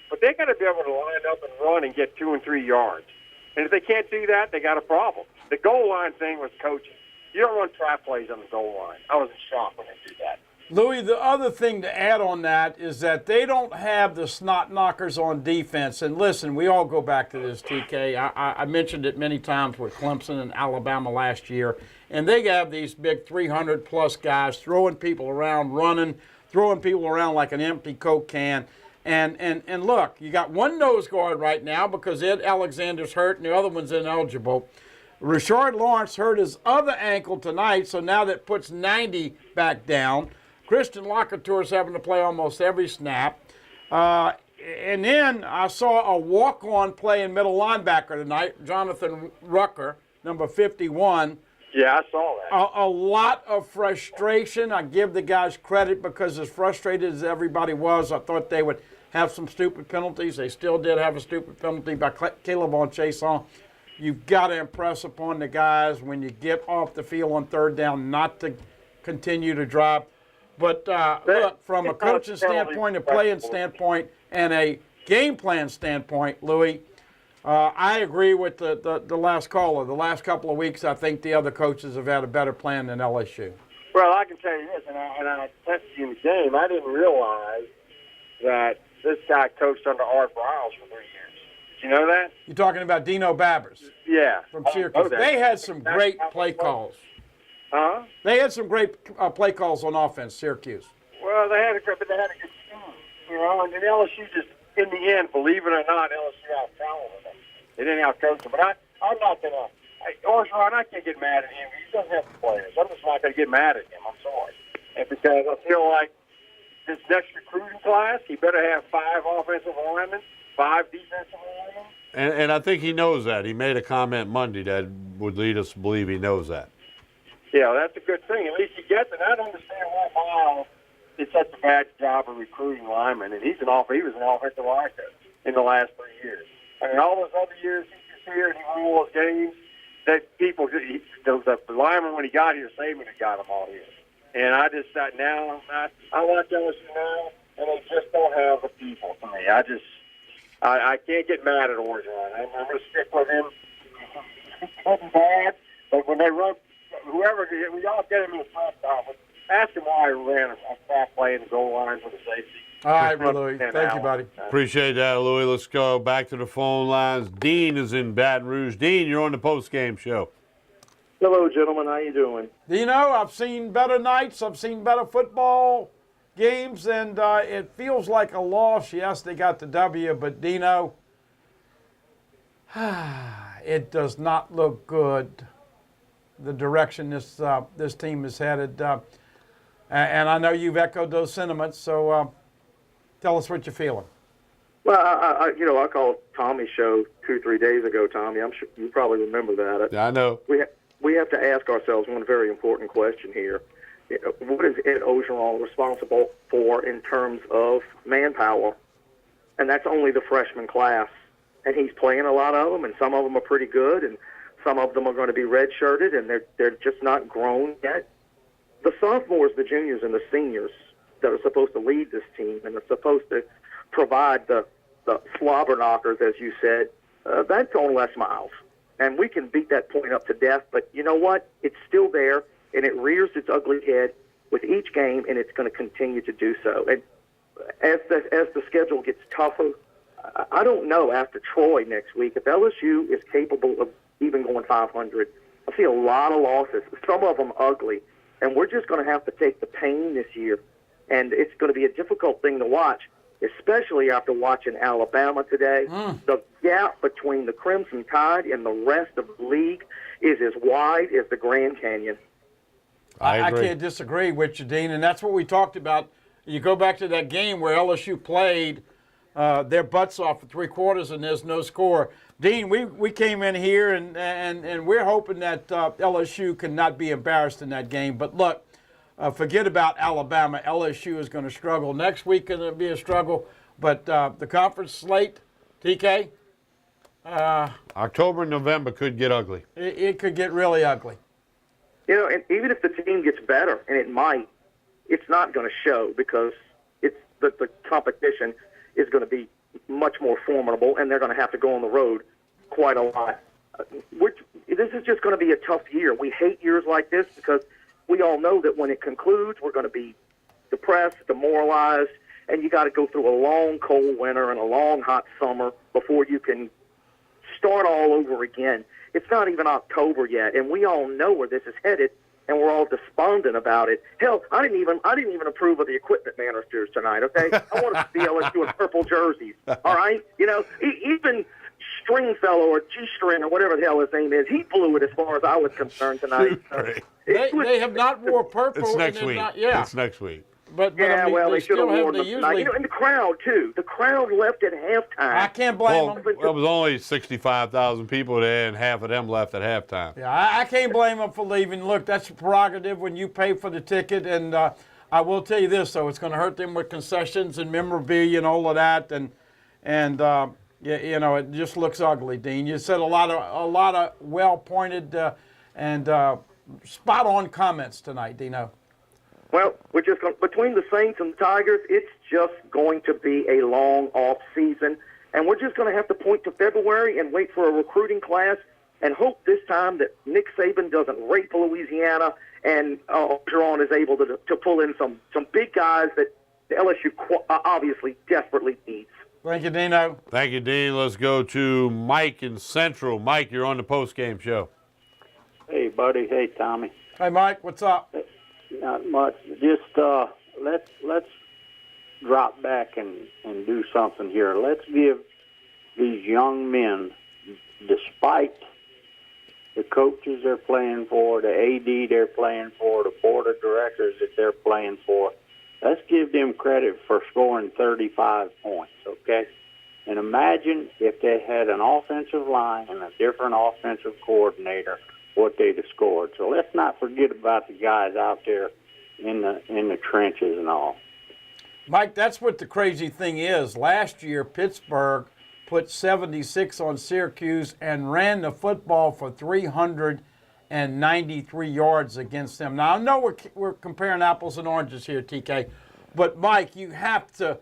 S17: But they got to be able to line up and run and get 2 and 3 yards. And if they can't do that, they got a problem. The goal line thing was coaching. You don't run trap plays on the goal line. I was in shock when they did that.
S2: Louis, the other thing to add on that is that they don't have the snot knockers on defense. And listen, we all go back to this, TK. I mentioned it many times with Clemson and Alabama last year. And they have these big 300-plus guys throwing people around, running, throwing people around like an empty Coke can. And look, you got one nose guard right now because Ed Alexander's hurt and the other one's ineligible. Richard Lawrence hurt his other ankle tonight, so now that puts 90 back down. Christian Lockertour's having to play almost every snap. And then I saw a walk-on play in middle linebacker tonight, Jonathan Rucker, number 51.
S17: Yeah, I saw that.
S2: A lot of frustration. I give the guys credit because as frustrated as everybody was, I thought they would have some stupid penalties. They still did have a stupid penalty by Caleb on Chason. You've got to impress upon the guys when you get off the field on third down not to continue to drive. But look, from a coaching standpoint, a playing standpoint, and a game plan standpoint, Louis, I agree with the last caller. The last couple of weeks, I think the other coaches have had a better plan than LSU.
S17: Well, I can tell you this, and I tested you in the game. I didn't realize that this guy coached under Art Briles for 3 years. Did you know that?
S2: You're talking about Dino Babbers.
S17: Yeah.
S2: From Syracuse. They had some great play calls.
S17: Huh?
S2: They had some great play calls on offense, Syracuse.
S17: Well, they had a good team, and then LSU just, in the end, believe it or not, LSU out-talented them. They didn't out-coach them. But I'm not going to, Orgeron, I can't get mad at him. He doesn't have the players. I'm just not going to get mad at him. I'm sorry. And because I feel like this next recruiting class, he better have 5 offensive linemen, 5 defensive linemen.
S1: And I think he knows that. He made a comment Monday that would lead us to believe he knows that.
S17: Yeah, that's a good thing. At least he gets it. I don't understand why Miles did such a bad job of recruiting linemen, and he was an offensive line coach in the last 3 years. I mean, all those other years he was here and he won those games, that people, the lineman when he got here, Saban had got them all here. And I just thought now, I watch LSU now, and they just don't have the people for me. I can't get mad at Orgeron. I'm going to stick with him. He's bad, but when they run, whoever, we all get him in the press conference. Ask him why he ran a fast play in the goal line for the safety.
S2: All right, Louis. Thank you, buddy.
S1: Appreciate that, Louis. Let's go back to the phone lines. Dean is in Baton Rouge. Dean, you're on the postgame show.
S18: Hello, gentlemen. How you doing?
S2: I've seen better nights. I've seen better football games, and it feels like a loss. Yes, they got the W, but Dino, it does not look good, the direction this team is headed. And I know you've echoed those sentiments, so tell us what you're feeling.
S18: Well, I called Tommy's show 2-3 days ago, Tommy. I'm sure you probably remember that.
S1: I know.
S18: We have to ask ourselves one very important question here. what is Ed Ogeron responsible for in terms of manpower? And that's only the freshman class. And he's playing a lot of them, and some of them are pretty good, and some of them are going to be redshirted, and they're just not grown yet. The sophomores, the juniors, and the seniors that are supposed to lead this team and are supposed to provide the slobber knockers, as you said, that's on Les Miles. And we can beat that point up to death, but you know what? It's still there, and it rears its ugly head with each game, and it's going to continue to do so. And as the schedule gets tougher, I don't know after Troy next week if LSU is capable of even going 500. I see a lot of losses, some of them ugly, and we're just going to have to take the pain this year. And it's going to be a difficult thing to watch, especially after watching Alabama today. The gap between the Crimson Tide and the rest of the league is as wide as the Grand Canyon.
S2: I can't disagree with you, Dean, and that's what we talked about. You go back to that game where LSU played their butts off for 3 quarters and there's no score. Dean, we came in here and we're hoping that LSU can not be embarrassed in that game. But look, forget about Alabama. LSU is going to struggle. Next week it'll be a struggle. But the conference slate, TK?
S1: October and November could get ugly.
S2: It could get really ugly.
S18: You know, and even if the team gets better, and it might, it's not going to show because the competition is going to be much more formidable, and they're going to have to go on the road quite a lot. This is just going to be a tough year. We hate years like this because we all know that when it concludes, we're going to be depressed, demoralized, and you got to go through a long, cold winter and a long, hot summer before you can start all over again. It's not even October yet, and we all know where this is headed, and we're all despondent about it. Hell, I didn't even approve of the equipment managers tonight. Okay, I want to see LSU in purple jerseys. All right, you know, even Stringfellow or G-String or whatever the hell his name is, he blew it as far as I was concerned tonight.
S2: They have not wore purple.
S1: It's next week.
S2: Yeah.
S1: It's next week.
S2: But
S18: yeah,
S2: I mean,
S18: well, they should have worn them
S2: usually...
S18: tonight. You know, and the crowd, too. The crowd left at halftime.
S2: I can't blame them.
S1: There was only 65,000 people there, and half of them left at halftime.
S2: Yeah, I can't blame them for leaving. Look, that's a prerogative when you pay for the ticket. And I will tell you this, though. It's going to hurt them with concessions and memorabilia and all of that. And you know, it just looks ugly, Dean. You said a lot of well-pointed and spot-on comments tonight, Dino.
S18: Well, we're just going between the Saints and the Tigers, it's just going to be a long off season, and we're just going to have to point to February and wait for a recruiting class and hope this time that Nick Saban doesn't rape Louisiana and Orgeron is able to pull in some big guys that the LSU obviously desperately needs.
S2: Thank you, Dino.
S1: Thank you, Dean. Let's go to Mike in Central. Mike, you're on the postgame show.
S19: Hey, buddy. Hey, Tommy.
S2: Hey, Mike. What's up?
S19: Not much. Just let's drop back and do something here. Let's give these young men, despite the coaches they're playing for, the AD they're playing for, the board of directors that they're playing for, let's give them credit for scoring 35 points, okay? And imagine if they had an offensive line and a different offensive coordinator, what they'd have scored. So let's not forget about the guys out there in the trenches and all.
S2: Mike, that's what the crazy thing is. Last year, Pittsburgh put 76 on Syracuse and ran the football for 393 yards against them. Now, I know we're comparing apples and oranges here, TK, but Mike, you have to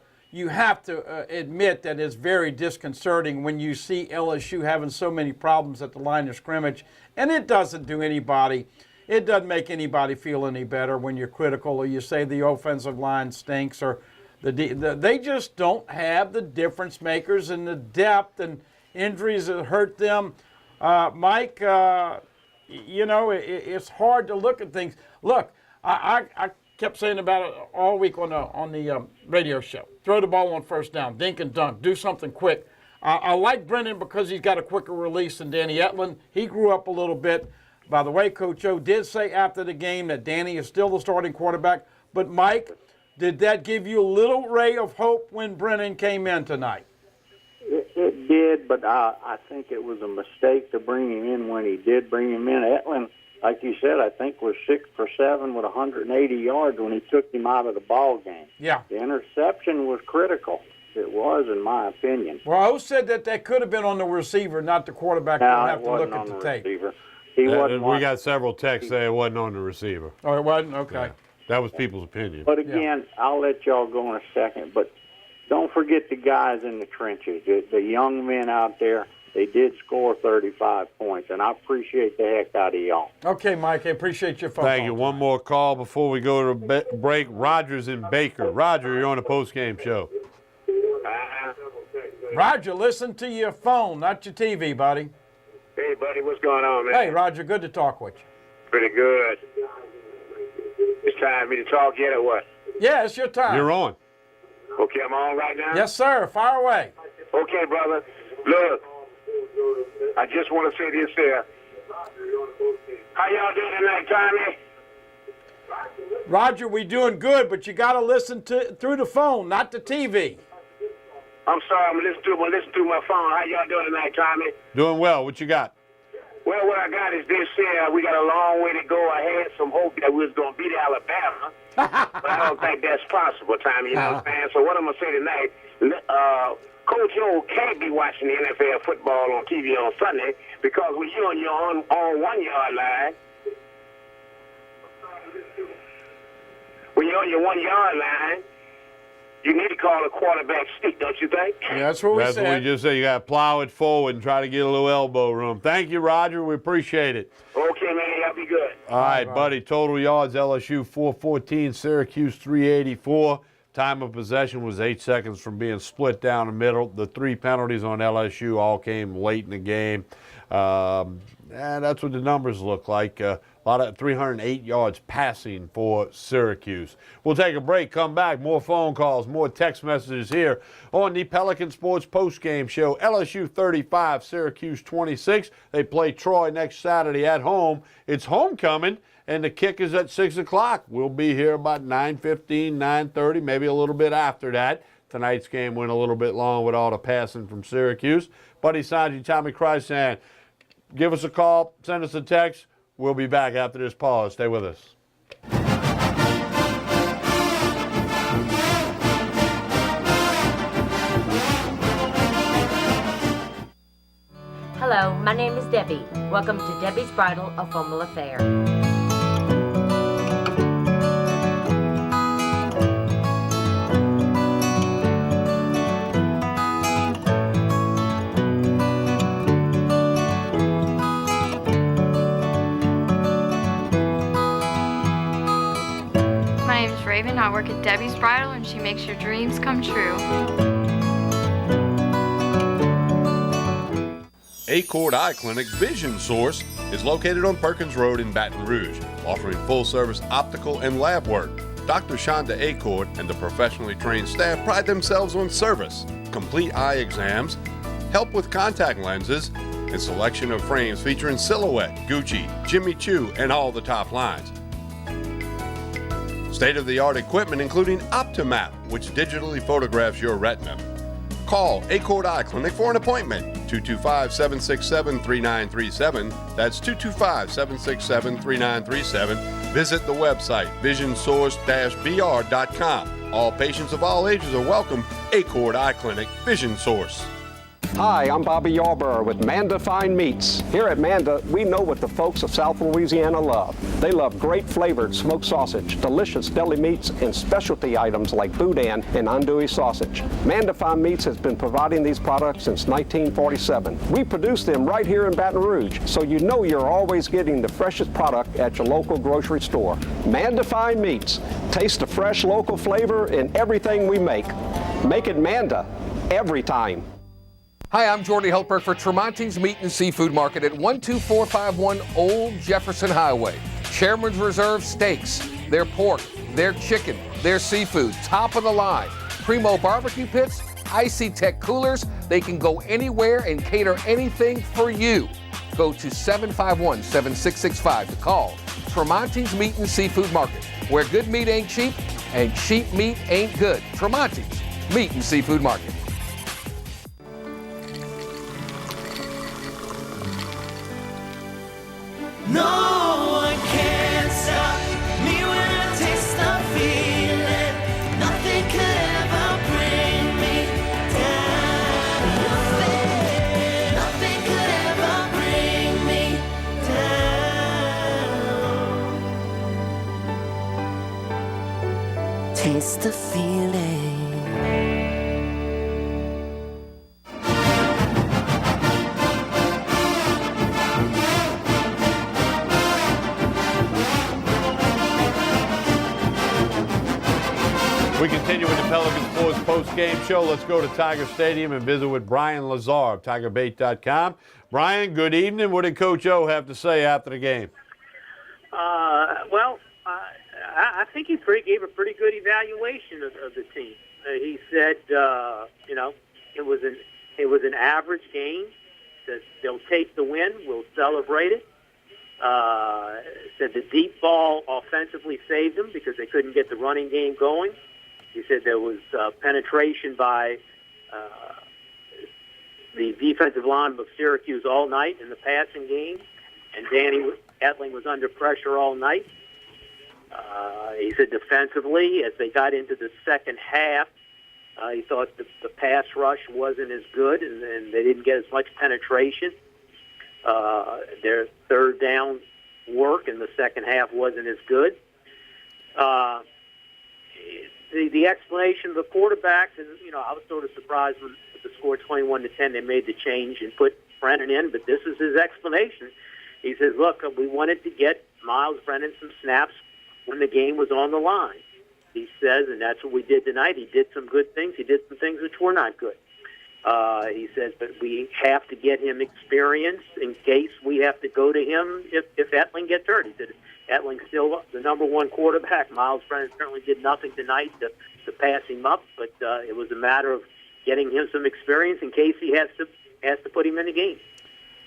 S2: admit that it's very disconcerting when you see LSU having so many problems at the line of scrimmage, and it doesn't make anybody feel any better when you're critical or you say the offensive line stinks or they just don't have the difference makers and the depth and injuries that hurt them. Mike, you know, it's hard to look at things. Look, I kept saying about it all week on the radio show. Throw the ball on first down, dink and dunk, do something quick. I like Brennan because he's got a quicker release than Danny Etling. He grew up a little bit. By the way, Coach O did say after the game that Danny is still the starting quarterback. But, Mike, did that give you a little ray of hope when Brennan came in tonight?
S19: It did, but I think it was a mistake to bring him in when he did bring him in. Etling like you said, I think was 6 for 7 with 180 yards when he took him out of the ball game.
S2: Yeah.
S19: The interception was critical. It was, in my opinion.
S2: Well, who said that could have been on the receiver, not the quarterback?
S19: No,
S2: We'll have
S19: it
S2: to look
S19: wasn't
S2: at
S19: on
S2: the
S19: the
S2: tape.
S19: receiver. He wasn't.
S1: We got several texts saying it wasn't on the receiver.
S2: Oh, it wasn't? Okay.
S1: Yeah. That was people's opinion.
S19: But again, I'll let y'all go in a second. But don't forget the guys in the trenches, the young men out there. They did score 35 points, and I appreciate the heck out of y'all.
S2: Okay, Mike, I appreciate your phone call.
S1: Thank you. One more call before we go to break. Roger's in Baker. Roger, you're on the postgame show.
S2: Roger, listen to your phone, not your TV, buddy.
S20: Hey, buddy, what's going on, man?
S2: Hey, Roger, good to talk with you.
S20: Pretty good. It's time for me to talk yet or what?
S2: Yeah, it's your time.
S1: You're on.
S20: Okay, I'm on right now?
S2: Yes, sir. Fire away.
S20: Okay, brother. Look, I just want to say this here. How y'all doing tonight, Tommy?
S2: Roger, we doing good, but you got to listen through the phone, not the TV.
S20: I'm sorry, I'm listening through my phone. How y'all doing tonight, Tommy?
S1: Doing well. What you got?
S20: Well, what I got is this here. We got a long way to go. I had some hope that we was going to beat Alabama, but I don't think that's possible, Tommy. You know what I'm saying? So what I'm going to say tonight, Coach O can't be watching the NFL football on TV on Sunday because when you're on 1 yard line, when you're on your 1 yard line, you need to call a quarterback sneak, don't you think?
S2: Yeah, that's what we said.
S1: That's what we just said. You got to plow it forward and try to get a little elbow room. Thank you, Roger. We appreciate it.
S20: Okay, man. Y'all be good.
S1: All right, buddy. Total yards, LSU 414, Syracuse 384. Time of possession was 8 seconds from being split down the middle. The 3 penalties on LSU all came late in the game. And that's what the numbers look like. A lot of 308 yards passing for Syracuse. We'll take a break, come back, more phone calls, more text messages here on the Pelican Sports Postgame Show. LSU 35, Syracuse 26. They play Troy next Saturday at home. It's homecoming, and the kick is at 6 o'clock. We'll be here about 9:15, 9:30, maybe a little bit after that. Tonight's game went a little bit long with all the passing from Syracuse. Buddy Sanji, Tommy Krysan, give us a call, send us a text. We'll be back after this pause. Stay with us.
S6: Hello, my name is Debbie. Welcome to Debbie's Bridal, a Formal Affair.
S7: Raven. I work at Debbie's Bridal, and she makes your dreams come true.
S21: Acord Eye Clinic Vision Source is located on Perkins Road in Baton Rouge, offering full-service optical and lab work. Dr. Shonda Acord and the professionally trained staff pride themselves on service, complete eye exams, help with contact lenses, and selection of frames featuring Silhouette, Gucci, Jimmy Choo, and all the top lines. State-of-the-art equipment including Optimap, which digitally photographs your retina. Call Acord Eye Clinic for an appointment, 225-767-3937. That's 225-767-3937. Visit the website, visionsource-br.com. All patients of all ages are welcome. Acord Eye Clinic, Vision Source.
S5: Hi, I'm Bobby Yarborough with Manda Fine Meats. Here at Manda, we know what the folks of South Louisiana love. They love great flavored smoked sausage, delicious deli meats, and specialty items like boudin and andouille sausage. Manda Fine Meats has been providing these products since 1947. We produce them right here in Baton Rouge, so you know you're always getting the freshest product at your local grocery store. Manda Fine Meats. Taste the fresh local flavor in everything we make. Make it Manda every time.
S22: Hi, I'm Jordy Helper for Tremonti's Meat and Seafood Market at 12451 Old Jefferson Highway. Chairman's Reserve steaks, their pork, their chicken, their seafood, top of the line. Primo barbecue pits, Icy Tech coolers. They can go anywhere and cater anything for you. Go to 751-7665 to call Tremonti's Meat and Seafood Market, where good meat ain't cheap and cheap meat ain't good. Tremonti's Meat and Seafood Market.
S9: No taste the feeling.
S1: We continue with the Pelican Sports post-game show. Let's go to Tiger Stadium and visit with Brian Lazar of TigerBait.com. Brian, good evening. What did Coach O have to say after the game?
S3: I think he gave a pretty good evaluation of the team. He said, it was an average game. That they'll take the win. We'll celebrate it. Said the deep ball offensively saved them because they couldn't get the running game going. He said there was penetration by the defensive line of Syracuse all night in the passing game, and Danny Etling was under pressure all night. He said defensively, as they got into the second half, he thought the pass rush wasn't as good, and they didn't get as much penetration. Their third down work in the second half wasn't as good. The explanation of the quarterbacks, and I was sort of surprised when the score 21-10, they made the change and put Brennan in, but this is his explanation. He says, look, we wanted to get Miles Brennan some snaps when the game was on the line. He says, and that's what we did tonight. He did some good things. He did some things which were not good. He says, but we have to get him experience in case we have to go to him if Etling gets hurt. He said, Etling's still the number one quarterback. Miles Brennan certainly did nothing tonight to pass him up, but it was a matter of getting him some experience in case he has to put him in the game.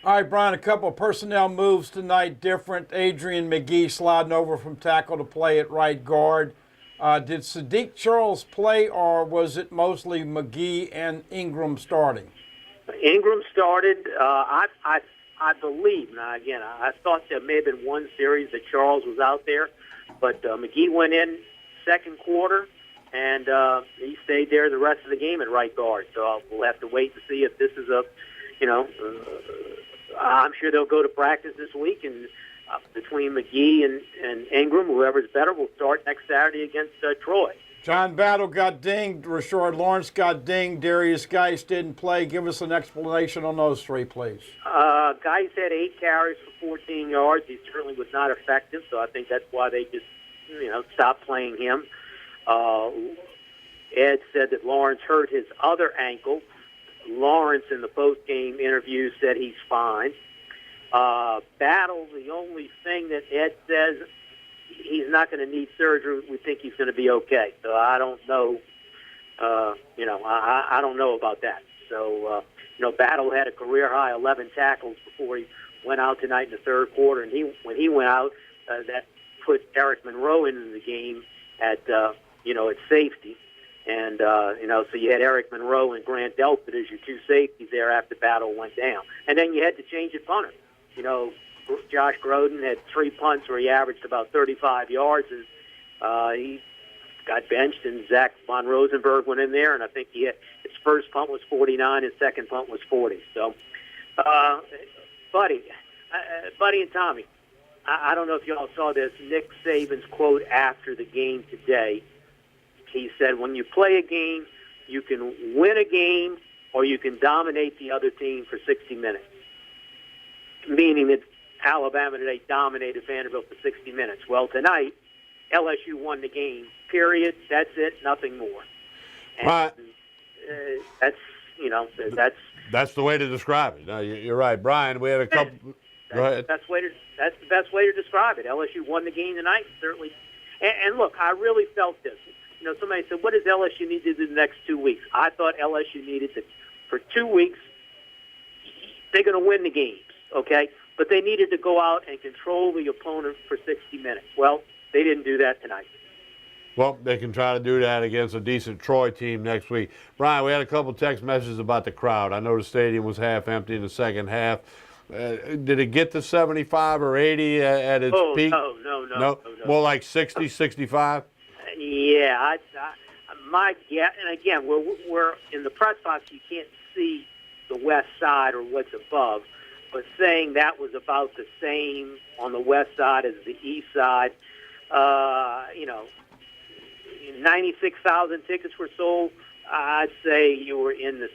S2: All right, Brian, a couple of personnel moves tonight, different. Adrian McGee sliding over from tackle to play at right guard. Did Sadiq Charles play, or was it mostly McGee and Ingram starting?
S3: Ingram started. I believe, now again, I thought there may have been one series that Charles was out there, but McGee went in second quarter, and he stayed there the rest of the game at right guard. So we'll have to wait to see if this is I'm sure they'll go to practice this week, and between McGee and Ingram, whoever's better will start next Saturday against Troy.
S2: John Battle got dinged. Rashard Lawrence got dinged. Darius Geis didn't play. Give us an explanation on those three, please.
S3: Geis had 8 carries for 14 yards. He certainly was not effective, so I think that's why they just, stopped playing him. Ed said that Lawrence hurt his other ankle. Lawrence, in the post-game interview, said he's fine. Battle, the only thing that Ed says, he's not going to need surgery. We think he's going to be okay. So I don't know. I don't know about that. So, Battle had a career-high 11 tackles before he went out tonight in the third quarter. And when he went out, that put Eric Monroe into the game at safety. And, so you had Eric Monroe and Grant Delpit as your two safeties there after Battle went down. And then you had to change at punter. Josh Groden had 3 punts where he averaged about 35 yards, and he got benched, and Zach von Rosenberg went in there, and I think his first punt was 49, his second punt was 40. So, Buddy and Tommy, I don't know if y'all saw this, Nick Saban's quote after the game today. He said, when you play a game, you can win a game or you can dominate the other team for 60 minutes, meaning that Alabama today dominated Vanderbilt for 60 minutes. Well, tonight, LSU won the game, period. That's it, nothing more. And,
S1: That's the way to describe it. No, you're right. Brian, we had a couple. Go ahead.
S3: That's the best way to describe it. LSU won the game tonight, certainly. And look, I really felt this. Somebody said, what does LSU need to do the next 2 weeks? I thought LSU needed to, for 2 weeks, they're going to win the games, okay? But they needed to go out and control the opponent for 60 minutes. Well, they didn't do that tonight.
S1: Well, they can try to do that against a decent Troy team next week. Brian, we had a couple text messages about the crowd. I know the stadium was half empty in the second half. Did it get to 75 or 80 at its peak?
S3: No.
S1: More like 60, 65?
S3: Yeah, my guess, and again, we're in the press box. You can't see the west side or what's above, but saying that was about the same on the west side as the east side, 96,000 tickets were sold. I'd say you were in the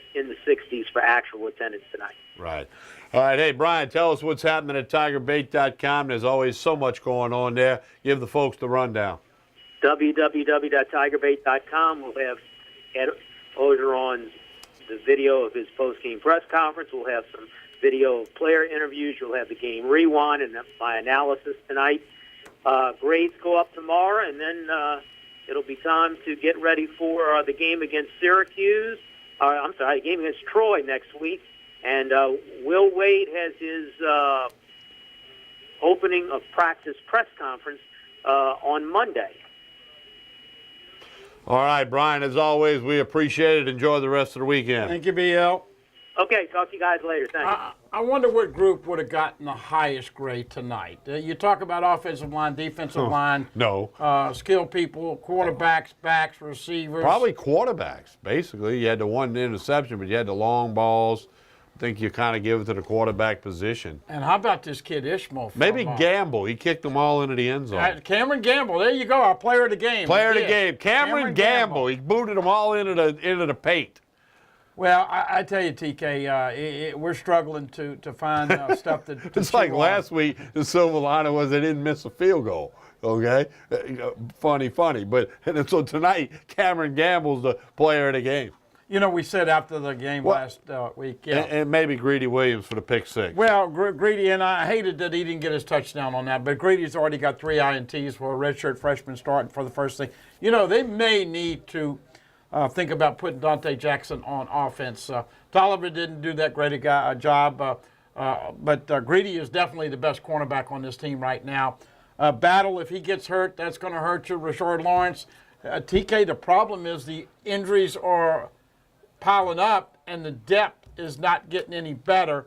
S3: 60s for actual attendance tonight.
S1: Right. All right. Hey, Brian, tell us what's happening at TigerBait.com. There's always so much going on there. Give the folks the rundown.
S3: www.tigerbait.com. We'll have Ed Ogeron's the video of his post-game press conference. We'll have some video of player interviews. You'll have the game rewind and my analysis tonight. Grades go up tomorrow, and then it'll be time to get ready for the game against Syracuse. The game against Troy next week. And Will Wade has his opening of practice press conference on Monday.
S1: All right, Brian, as always, we appreciate it. Enjoy the rest of the weekend.
S2: Thank you, BL.
S3: Okay, talk to you guys later. Thanks.
S2: I wonder what group would have gotten the highest grade tonight. You talk about offensive line, defensive line.
S1: No.
S2: Skill people, quarterbacks, backs, receivers.
S1: Probably quarterbacks, basically. You had the one interception, but you had the long balls. I think you kind of give it to the quarterback position.
S2: And how about this kid Ishmael?
S1: Maybe Gamble. He kicked them all into the end zone.
S2: Cameron Gamble. There you go. Our player of the game.
S1: Player of the game. Cameron Gamble. He booted them all into the paint.
S2: Well, I tell you, TK, we're struggling to find stuff to
S1: It's like last week, the silver lining was they didn't miss a field goal. Okay? Funny. But and so tonight, Cameron Gamble's the player of the game.
S2: You know, we said after the game last week. Yeah.
S1: And maybe Greedy Williams for the pick six.
S2: Well, Greedy, and I hated that he didn't get his touchdown on that, but Greedy's already got 3 INTs for a redshirt freshman starting for the first thing. You know, they may need to think about putting Dante Jackson on offense. Tolliver didn't do that great a job, but Greedy is definitely the best cornerback on this team right now. Battle, if he gets hurt, that's going to hurt you. Rashard Lawrence. TK, the problem is the injuries are piling up, and the depth is not getting any better.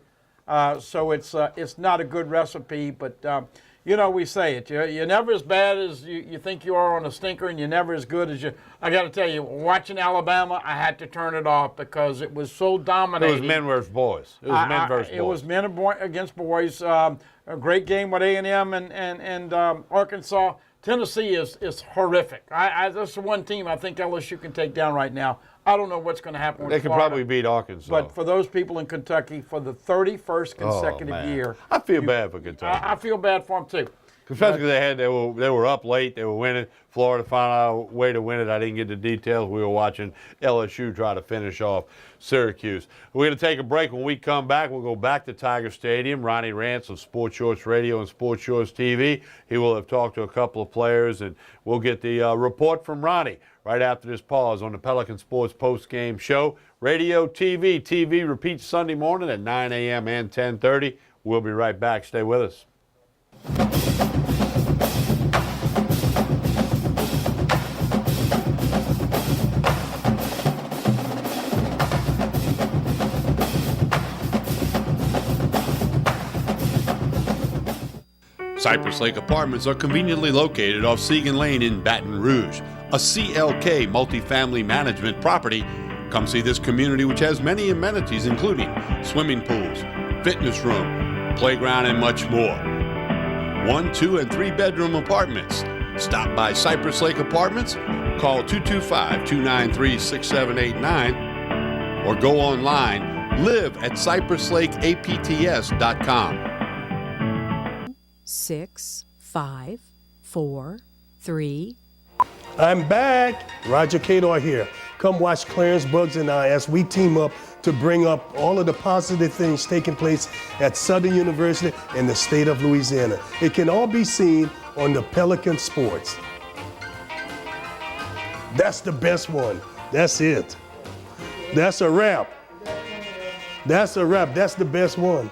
S2: So it's not a good recipe. But you know, we say it. You're never as bad as you think you are on a stinker, and you're never as good as you. I got to tell you, watching Alabama, I had to turn it off because it was so dominating.
S1: It was men versus boys. It was men versus boys.
S2: It was men against boys. A great game with A&M and Arkansas. Tennessee is horrific. That's the one team I think LSU can take down right now. I don't know what's going to happen with
S1: They could
S2: Florida,
S1: probably beat Arkansas.
S2: But for those people in Kentucky, for the 31st consecutive year.
S1: I feel bad for Kentucky.
S2: I feel bad for them, too.
S1: Especially because they were up late. They were winning. Florida found out a way to win it. I didn't get the details. We were watching LSU try to finish off Syracuse. We're going to take a break. When we come back, we'll go back to Tiger Stadium. Ronnie Rance of Sports Shorts Radio and Sports Shorts TV. He will have talked to a couple of players, and we'll get the report from Ronnie right after this pause on the Pelican Sports Post-Game Show. Radio, TV. TV repeats Sunday morning at 9 a.m. and 10:30. We'll be right back. Stay with us. Cypress Lake Apartments are conveniently located off Segan Lane in Baton Rouge, a CLK multifamily management property. Come see this community, which has many amenities including swimming pools, fitness room, playground, and much more. 1, 2, and 3 bedroom apartments. Stop by Cypress Lake Apartments, call 225-293-6789, or go online, live at cypresslakeapts.com.
S4: 6, 5, 4, 3.
S16: I'm back. Roger Cador here. Come watch Clarence Bugs and I as we team up to bring up all of the positive things taking place at Southern University in the state of Louisiana. It can all be seen on the Pelican Sports. That's the best one. That's it. That's a wrap. That's a wrap. That's the best one.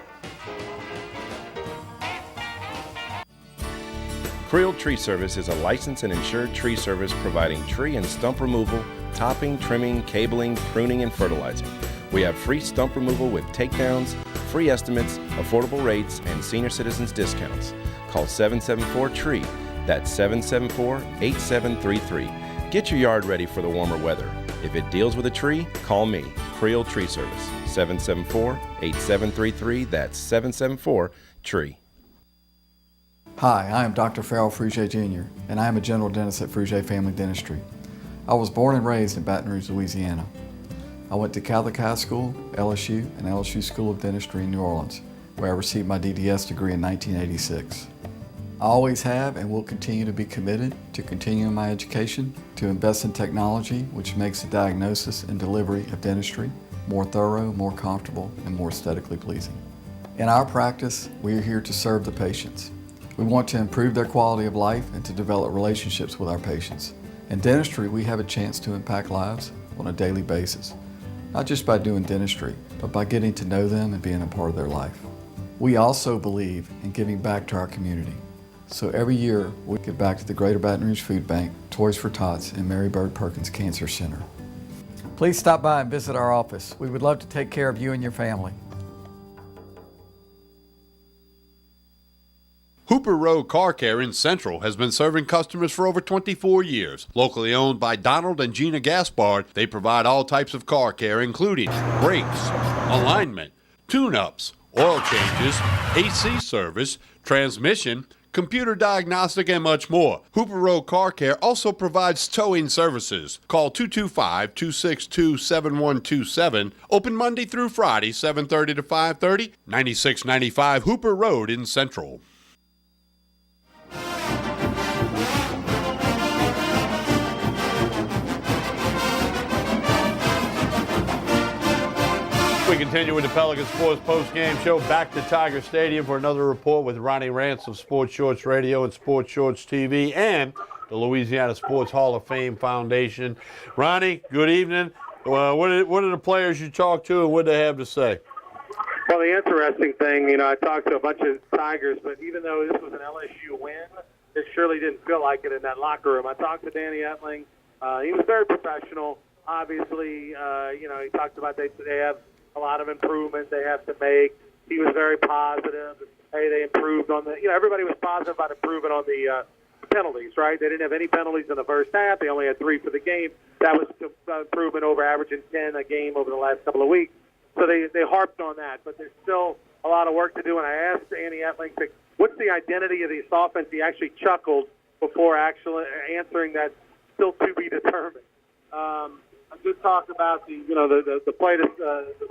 S8: Creel Tree Service is a licensed and insured tree service providing tree and stump removal, topping, trimming, cabling, pruning, and fertilizing. We have free stump removal with takedowns, free estimates, affordable rates, and senior citizens discounts. Call 774-TREE. That's 774-8733. Get your yard ready for the warmer weather. If it deals with a tree, call me, Creel Tree Service, 774-8733. That's 774-TREE.
S11: Hi, I am Dr. Farrell Frugier Jr., and I am a general dentist at Frugier Family Dentistry. I was born and raised in Baton Rouge, Louisiana. I went to Catholic High School, LSU, and LSU School of Dentistry in New Orleans, where I received my DDS degree in 1986. I always have and will continue to be committed to continuing my education, to invest in technology which makes the diagnosis and delivery of dentistry more thorough, more comfortable, and more aesthetically pleasing. In our practice, we are here to serve the patients. We want to improve their quality of life and to develop relationships with our patients. In dentistry, we have a chance to impact lives on a daily basis, not just by doing dentistry, but by getting to know them and being a part of their life. We also believe in giving back to our community. So every year, we give back to the Greater Baton Rouge Food Bank, Toys for Tots, and Mary Bird Perkins Cancer Center. Please stop by and visit our office. We would love to take care of you and your family.
S21: Hooper Road Car Care in Central has been serving customers for over 24 years. Locally owned by Donald and Gina Gaspard, they provide all types of car care, including brakes, alignment, tune-ups, oil changes, AC service, transmission, computer diagnostic, and much more. Hooper Road Car Care also provides towing services. Call 225-262-7127. Open Monday through Friday, 7:30 to 5:30, 9695 Hooper Road in Central.
S1: We continue with the Pelican Sports Post-Game Show. Back to Tiger Stadium for another report with Ronnie Rance of Sports Shorts Radio and Sports Shorts TV and the Louisiana Sports Hall of Fame Foundation. Ronnie, good evening. What are the players you talked to and what they have to say?
S10: Well, the interesting thing, I talked to a bunch of Tigers, but even though this was an LSU win, it surely didn't feel like it in that locker room. I talked to Danny Etling. He was very professional. Obviously, he talked about they have a lot of improvement they have to make. He was very positive. Hey, they improved on the, everybody was positive about improving on the penalties, right? They didn't have any penalties in the first half. They only had 3 for the game. That was improvement over averaging 10 a game over the last couple of weeks. So they harped on that, but there's still a lot of work to do. And I asked Andy Etling, what's the identity of this offense? He actually chuckled before actually answering that, still to be determined. A good talk about the play to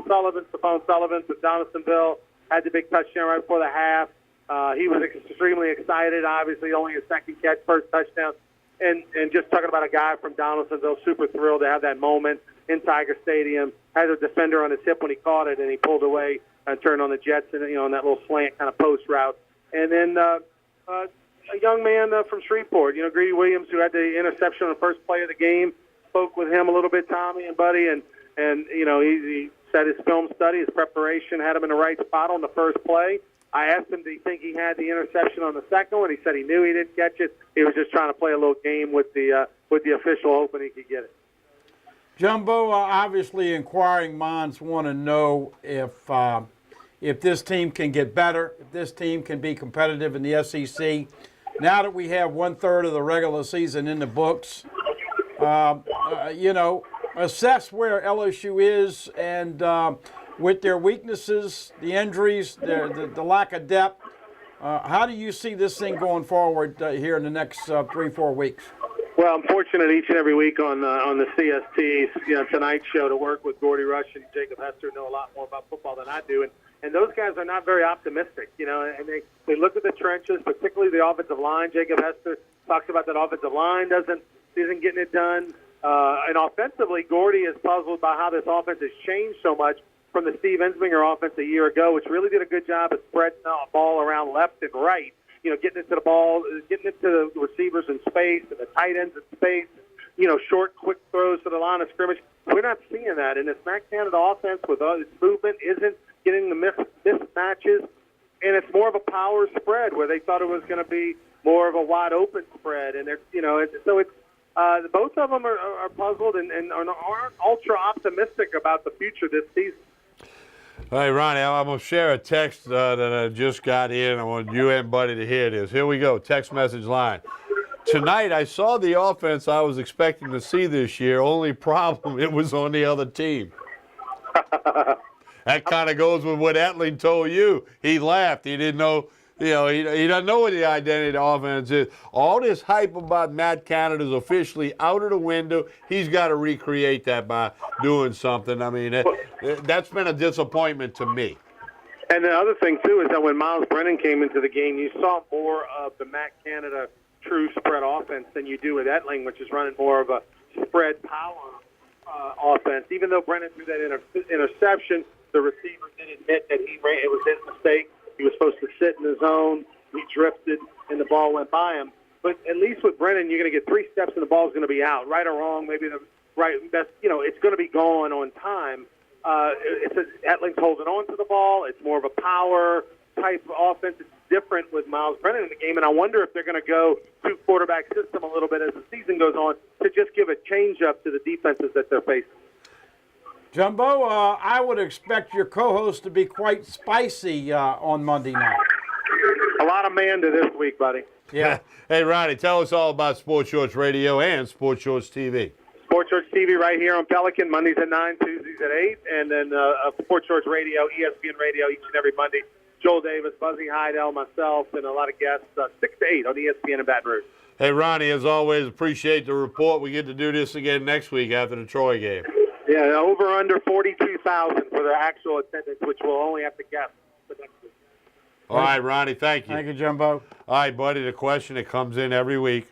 S10: Stephon Sullivan to Donaldsonville, had the big touchdown right before the half. He was extremely excited, obviously only his second catch, first touchdown. And just talking about a guy from Donaldsonville, super thrilled to have that moment in Tiger Stadium. Had a defender on his hip when he caught it, and he pulled away and turned on the Jets and on that little slant kind of post route. And then a young man from Shreveport, Greedy Williams, who had the interception on the first play of the game. Spoke with him a little bit, Tommy and Buddy, and he said his film study, his preparation had him in the right spot on the first play. I asked him, do you think he had the interception on the second one? He said he knew he didn't catch it. He was just trying to play a little game with the official, hoping he could get it.
S2: Jumbo, obviously inquiring minds want to know if this team can get better, if this team can be competitive in the SEC. Now that we have 1/3 of the regular season in the books, assess where LSU is and with their weaknesses, the injuries, the lack of depth. How do you see this thing going forward here in the next 3-4 weeks?
S10: Well, I'm fortunate each and every week on the CST's Tonight Show to work with Gordy Rush and Jacob Hester, know a lot more about football than I do, and those guys are not very optimistic, and they look at the trenches, particularly the offensive line. Jacob Hester talks about that offensive line isn't getting it done. And offensively, Gordy is puzzled by how this offense has changed so much from the Steve Ensminger offense a year ago, which really did a good job of spreading the ball around left and right, getting it to the ball, getting it to the receivers in space and the tight ends in space, short, quick throws to the line of scrimmage. We're not seeing that. And this Matt Canada offense with its movement isn't getting the mismatches, and it's more of a power spread where they thought it was going to be more of a wide open spread. And so it's both of them are puzzled and aren't ultra optimistic about the future this season.
S1: All right, Ronnie, I'm going to share a text that I just got in. I want you and Buddy to hear this. Here we go, text message line. Tonight, I saw the offense I was expecting to see this year. Only problem, it was on the other team. That kind of goes with what Etling told you. He laughed. He didn't know You know, he doesn't know what the identity of the offense is. All this hype about Matt Canada's officially out of the window. He's got to recreate that by doing something. I mean, that's been a disappointment to me.
S10: And the other thing, too, is that when Miles Brennan came into the game, you saw more of the Matt Canada true spread offense than you do with Etling, which is running more of a spread power offense. Even though Brennan threw that interception, the receiver did admit that it was his mistake. He was supposed to sit in the zone. He drifted, and the ball went by him. But at least with Brennan, you're going to get 3 steps, and the ball's going to be out. Right or wrong, maybe the right. That's, it's going to be gone on time. Etling's holding on to the ball. It's more of a power type offense. It's different with Miles Brennan in the game, and I wonder if they're going to go two-quarterback system a little bit as the season goes on to just give a change-up to the defenses that they're facing.
S2: Jumbo, I would expect your co-host to be quite spicy on Monday night.
S10: A lot of Manda this week, buddy.
S2: Yeah.
S1: Hey, Ronnie, tell us all about Sports Shorts Radio and Sports Shorts TV.
S10: Sports Shorts TV right here on Pelican, Mondays at 9, Tuesdays at 8, and then Sports Shorts Radio, ESPN Radio each and every Monday. Joel Davis, Buzzy Heidel, myself, and a lot of guests, 6 to 8 on ESPN in Baton Rouge.
S1: Hey, Ronnie, as always, appreciate the report. We get to do this again next week after the Troy game.
S10: Yeah, over under 42,000 for the actual attendance, which we'll only have to guess for next week.
S1: All right, Ronnie, thank you.
S2: Thank you, Jumbo.
S1: All right, buddy, the question that comes in every week,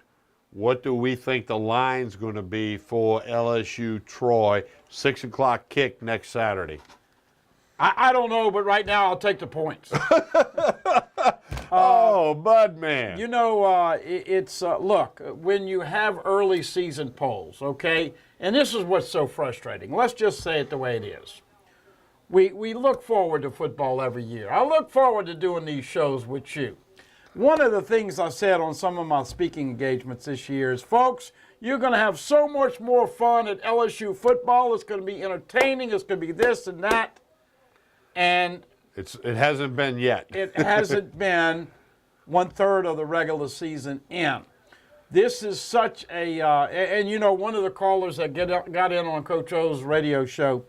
S1: what do we think the line's going to be for LSU Troy? 6 o'clock kick next Saturday.
S2: I don't know, but right now I'll take the points.
S1: Oh, Bud man.
S2: You know, look, when you have early season polls, okay, and this is what's so frustrating. Let's just say it the way it is. We look forward to football every year. I look forward to doing these shows with you. One of the things I said on some of my speaking engagements this year is, folks, you're going to have so much more fun at LSU football. It's going to be entertaining. It's going to be this and that. And
S1: it hasn't been yet.
S2: It hasn't been 1/3 of the regular season in. This is such a, and you know, one of the callers that got in on Coach O's radio show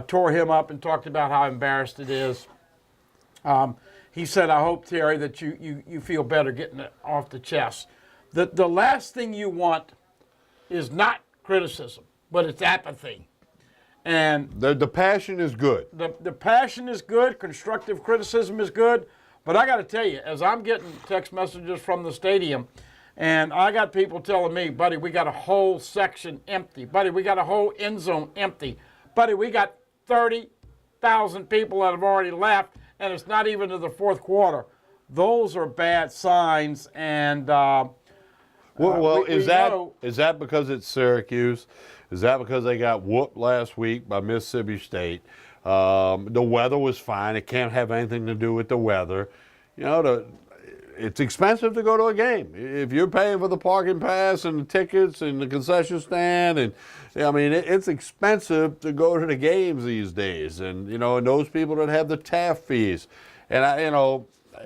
S2: tore him up and talked about how embarrassed it is. He said, I hope, Terry, that you feel better getting it off the chest. The last thing you want is not criticism, but it's apathy. And
S1: the passion is good.
S2: The passion is good. Constructive criticism is good. But I got to tell you, as I'm getting text messages from the stadium, and I got people telling me, buddy, we got a whole section empty. Buddy, we got a whole end zone empty. Buddy, we got 30,000 people that have already left, and it's not even to the fourth quarter. Those are bad signs. And
S1: is that because it's Syracuse? Is that because they got whooped last week by Mississippi State? The weather was fine. It can't have anything to do with the weather. You know, it's expensive to go to a game. If you're paying for the parking pass and the tickets and the concession stand, and I mean, it's expensive to go to the games these days. And, you know, and those people that have the TAF fees. And,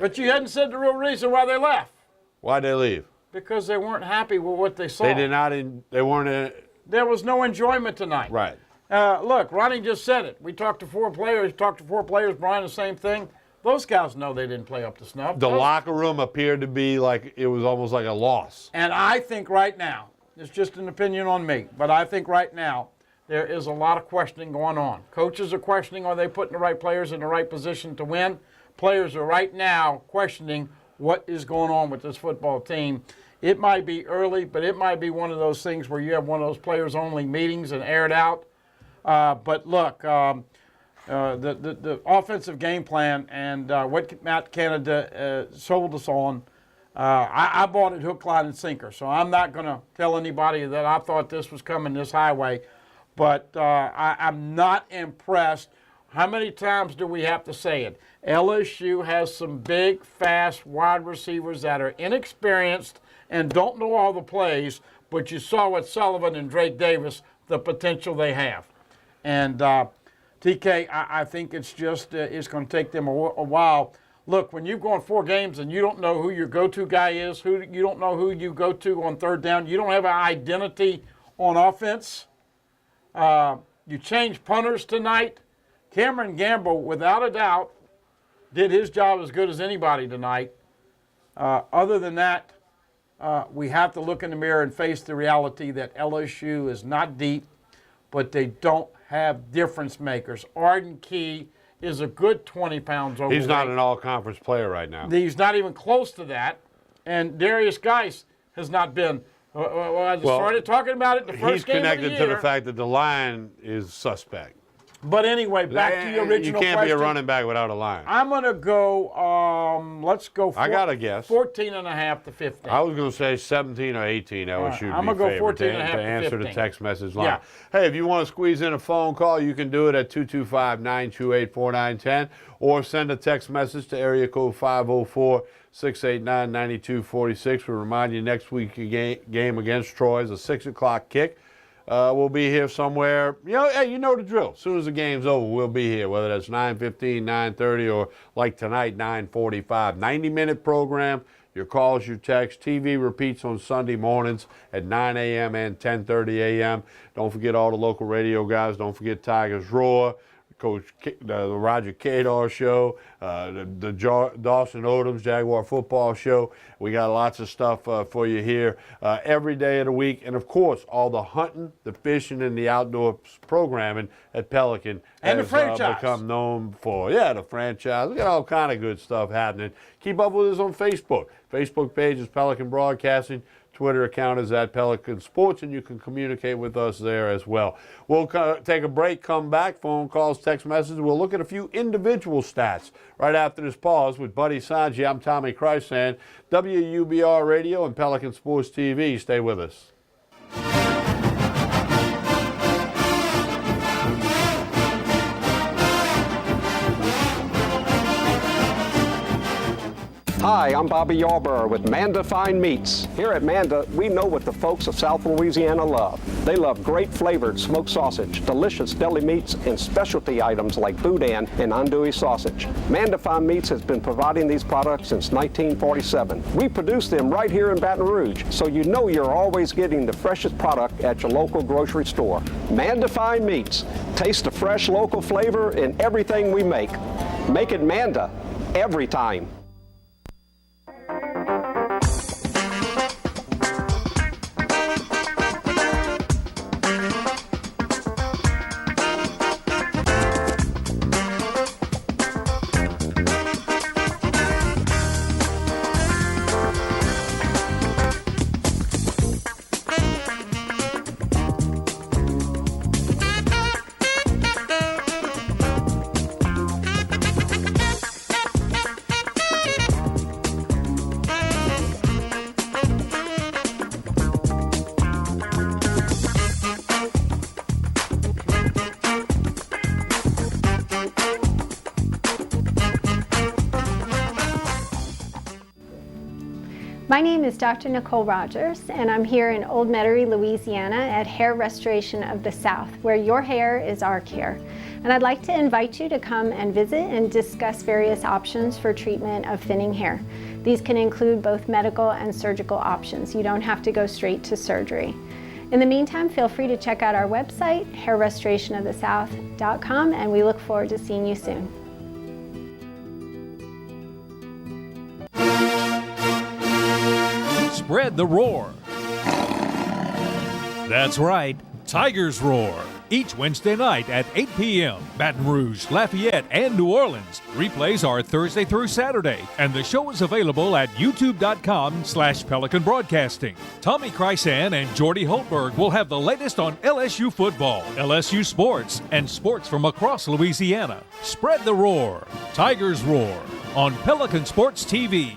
S2: But you hadn't said the real reason why they left.
S1: Why'd they leave?
S2: Because they weren't happy with what they saw.
S1: They weren't.
S2: There was no enjoyment tonight.
S1: Right.
S2: Look, Ronnie just said it. We talked to 4 players. Brian, the same thing. Those guys know they didn't play up to snuff.
S1: The locker room appeared to be like it was almost like a loss.
S2: And I think right now, it's just an opinion on me, but I think right now there is a lot of questioning going on. Coaches are questioning, are they putting the right players in the right position to win? Players are right now questioning what is going on with this football team. It might be early, but it might be one of those things where you have one of those players-only meetings and air it out. But look, the offensive game plan and what Matt Canada sold us on, I bought it hook, line, and sinker. So I'm not going to tell anybody that I thought this was coming this highway. But I'm not impressed. How many times do we have to say it? LSU has some big, fast wide receivers that are inexperienced and don't know all the plays, but you saw with Sullivan and Drake Davis the potential they have. And TK, I think it's just it's going to take them a while. Look, when you've gone 4 games and you don't know who your go-to guy is, you don't know who you go to on third down, you don't have an identity on offense. You changed punters tonight. Cameron Gamble, without a doubt, did his job as good as anybody tonight. Other than that, we have to look in the mirror and face the reality that LSU is not deep, but they don't have difference makers. Arden Key is a good 20 pounds overweight.
S1: He's not an all-conference player right now.
S2: He's not even close to that. And Darius Geis has not been. I started talking about it the first game of the year.
S1: He's connected to the fact that the line is suspect.
S2: But anyway, back to your original
S1: You can't be a
S2: question.
S1: running back without a line.
S2: I'm going to go, let's go
S1: I got a guess.
S2: 14.5 to 15.
S1: I was going to say 17 or 18. LSU would be
S2: I'm gonna go
S1: favored
S2: 14 and a half
S1: to
S2: to
S1: answer
S2: 15.
S1: the text message line.
S2: Yeah.
S1: Hey, if you want to squeeze in a phone call, you can do it at 225-928-4910 or send a text message to area code 504-689-9246. We remind you next week's game against Troy is a 6 o'clock kick. We'll be here somewhere. Hey, you know the drill. As soon as the game's over, we'll be here, whether that's 9:15, 9:30, or like tonight, 9:45. 90-minute program. Your calls, your texts. TV repeats on Sunday mornings at 9 a.m. and 10:30 a.m. Don't forget all the local radio guys. Don't forget Tigers Roar, Coach the Roger Kadar Show, the Dawson Odoms Jaguar Football Show. We got lots of stuff for you here every day of the week. And, of course, all the hunting, the fishing, and the outdoor programming at Pelican
S2: And the
S1: has
S2: franchise.
S1: become known for. Yeah, the franchise. We got all kind of good stuff happening. Keep up with us on Facebook. Facebook page is Pelican Broadcasting. Twitter account is at Pelican Sports, and you can communicate with us there as well. We'll take a break, come back, phone calls, text messages. We'll look at a few individual stats right after this pause with Buddy Sanji. I'm Tommy Chrysan, WUBR Radio and Pelican Sports TV. Stay with us.
S5: Hi, I'm Bobby Yarborough with Manda Fine Meats. Here at Manda, we know what the folks of South Louisiana love. They love great flavored smoked sausage, delicious deli meats, and specialty items like boudin and andouille sausage. Manda Fine Meats has been providing these products since 1947. We produce them right here in Baton Rouge, so you know you're always getting the freshest product at your local grocery store. Manda Fine Meats. Taste the fresh local flavor in everything we make. Make it Manda every time.
S12: My name is Dr. Nicole Rogers, and I'm here in Old Metairie, Louisiana at Hair Restoration of the South, where your hair is our care. And I'd like to invite you to come and visit and discuss various options for treatment of thinning hair. These can include both medical and surgical options. You don't have to go straight to surgery. In the meantime, feel free to check out our website, hairrestorationofthesouth.com, and we look forward to seeing you soon.
S13: Spread the roar. That's right, Tigers Roar. Each Wednesday night at 8 p.m., Baton Rouge, Lafayette, and New Orleans. Replays are Thursday through Saturday, and the show is available at youtube.com/Pelican Broadcasting. Tommy Chrysan and Jordy Holtberg will have the latest on LSU football, LSU sports, and sports from across Louisiana. Spread the roar. Tigers Roar on Pelican Sports TV.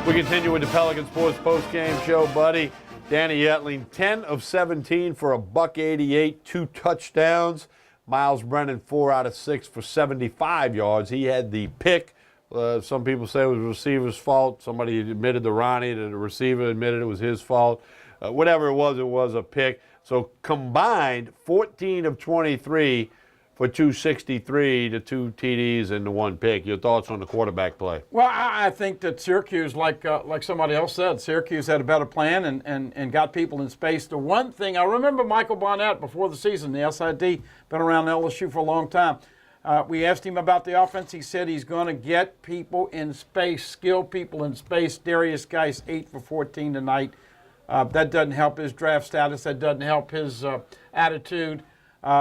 S1: We continue with the Pelican Sports postgame show, buddy. Danny Etling, 10 of 17 for $188, 2 touchdowns. Miles Brennan, 4 out of 6 for 75 yards. He had the pick. Some people say it was the receiver's fault. Somebody admitted to Ronnie that the receiver admitted it was his fault. Whatever it was a pick. So combined, 14 of 23 for 263 to 2 TDs and the 1 pick. Your thoughts on the quarterback play?
S2: Well, I think that Syracuse, like somebody else said, Syracuse had a better plan and got people in space. The one thing, I remember Michael Barnett before the season, the SID, been around LSU for a long time. We asked him about the offense. He said he's going to get people in space, skilled people in space. Darius Geis, 8 for 14 tonight. That doesn't help his draft status. That doesn't help his attitude.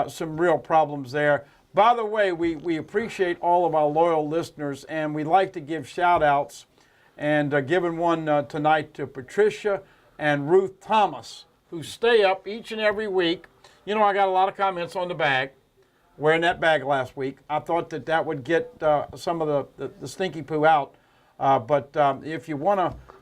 S2: Some real problems there. By the way, we appreciate all of our loyal listeners, and we like to give shout-outs, and giving one tonight to Patricia and Ruth Thomas, who stay up each and every week. You know, I got a lot of comments on the bag, wearing that bag last week. I thought that would get some of the stinky poo out, but if you want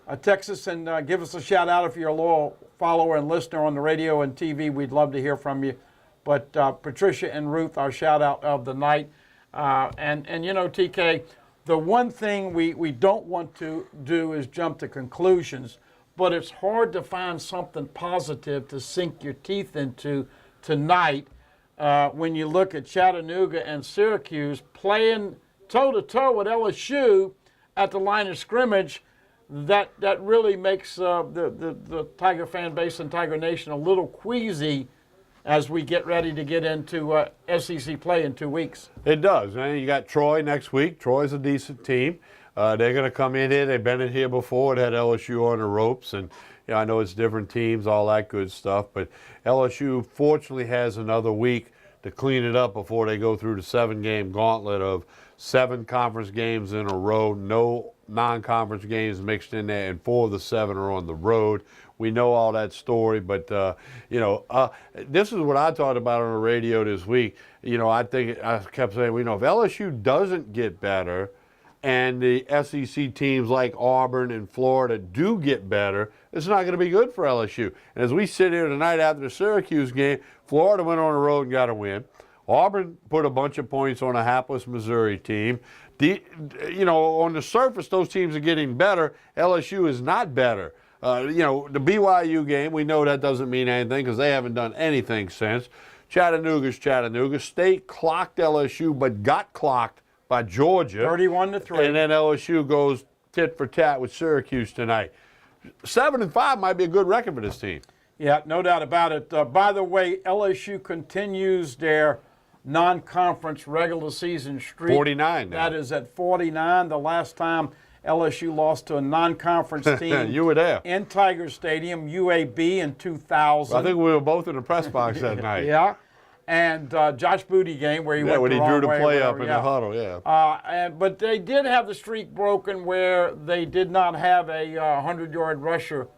S2: to text us and give us a shout-out if you're a loyal follower and listener on the radio and TV, we'd love to hear from you. But Patricia and Ruth, our shout-out of the night. And you know, TK, the one thing we don't want to do is jump to conclusions, but it's hard to find something positive to sink your teeth into tonight when you look at Chattanooga and Syracuse playing toe-to-toe with LSU at the line of scrimmage. That really makes the Tiger fan base and Tiger Nation a little queasy as we get ready to get into SEC play in 2 weeks.
S1: It does. And you got Troy next week. Troy's a decent team. They're going to come in here. They've been in here before. It had LSU on the ropes. And you know, I know it's different teams, all that good stuff. But LSU fortunately has another week to clean it up before they go through the 7-game gauntlet of 7 conference games in a row, no non-conference games mixed in there, and 4 of the 7 are on the road. We know all that story, but, you know, this is what I talked about on the radio this week. You know, I kept saying, you know, if LSU doesn't get better and the SEC teams like Auburn and Florida do get better, it's not going to be good for LSU. And as we sit here tonight after the Syracuse game, Florida went on the road and got a win. Auburn put a bunch of points on a hapless Missouri team. You know, on the surface, those teams are getting better. LSU is not better. You know, the BYU game, we know that doesn't mean anything because they haven't done anything since. Chattanooga's Chattanooga. State clocked LSU but got clocked by Georgia.
S2: 31-3.
S1: And then LSU goes tit for tat with Syracuse tonight. 7-5 might be a good record for this team.
S2: Yeah, no doubt about it. By the way, LSU continues their non-conference regular season streak.
S1: 49 now.
S2: That is at 49. The last time LSU lost to a non-conference team.
S1: You were there.
S2: In Tiger Stadium, UAB in 2000.
S1: I think we were both in the press box that night.
S2: Yeah. And Josh Booty game where he went
S1: when
S2: the
S1: he
S2: wrong
S1: drew the
S2: way,
S1: play
S2: whatever,
S1: up in the huddle,
S2: but they did have the streak broken where they did not have a 100-yard rusher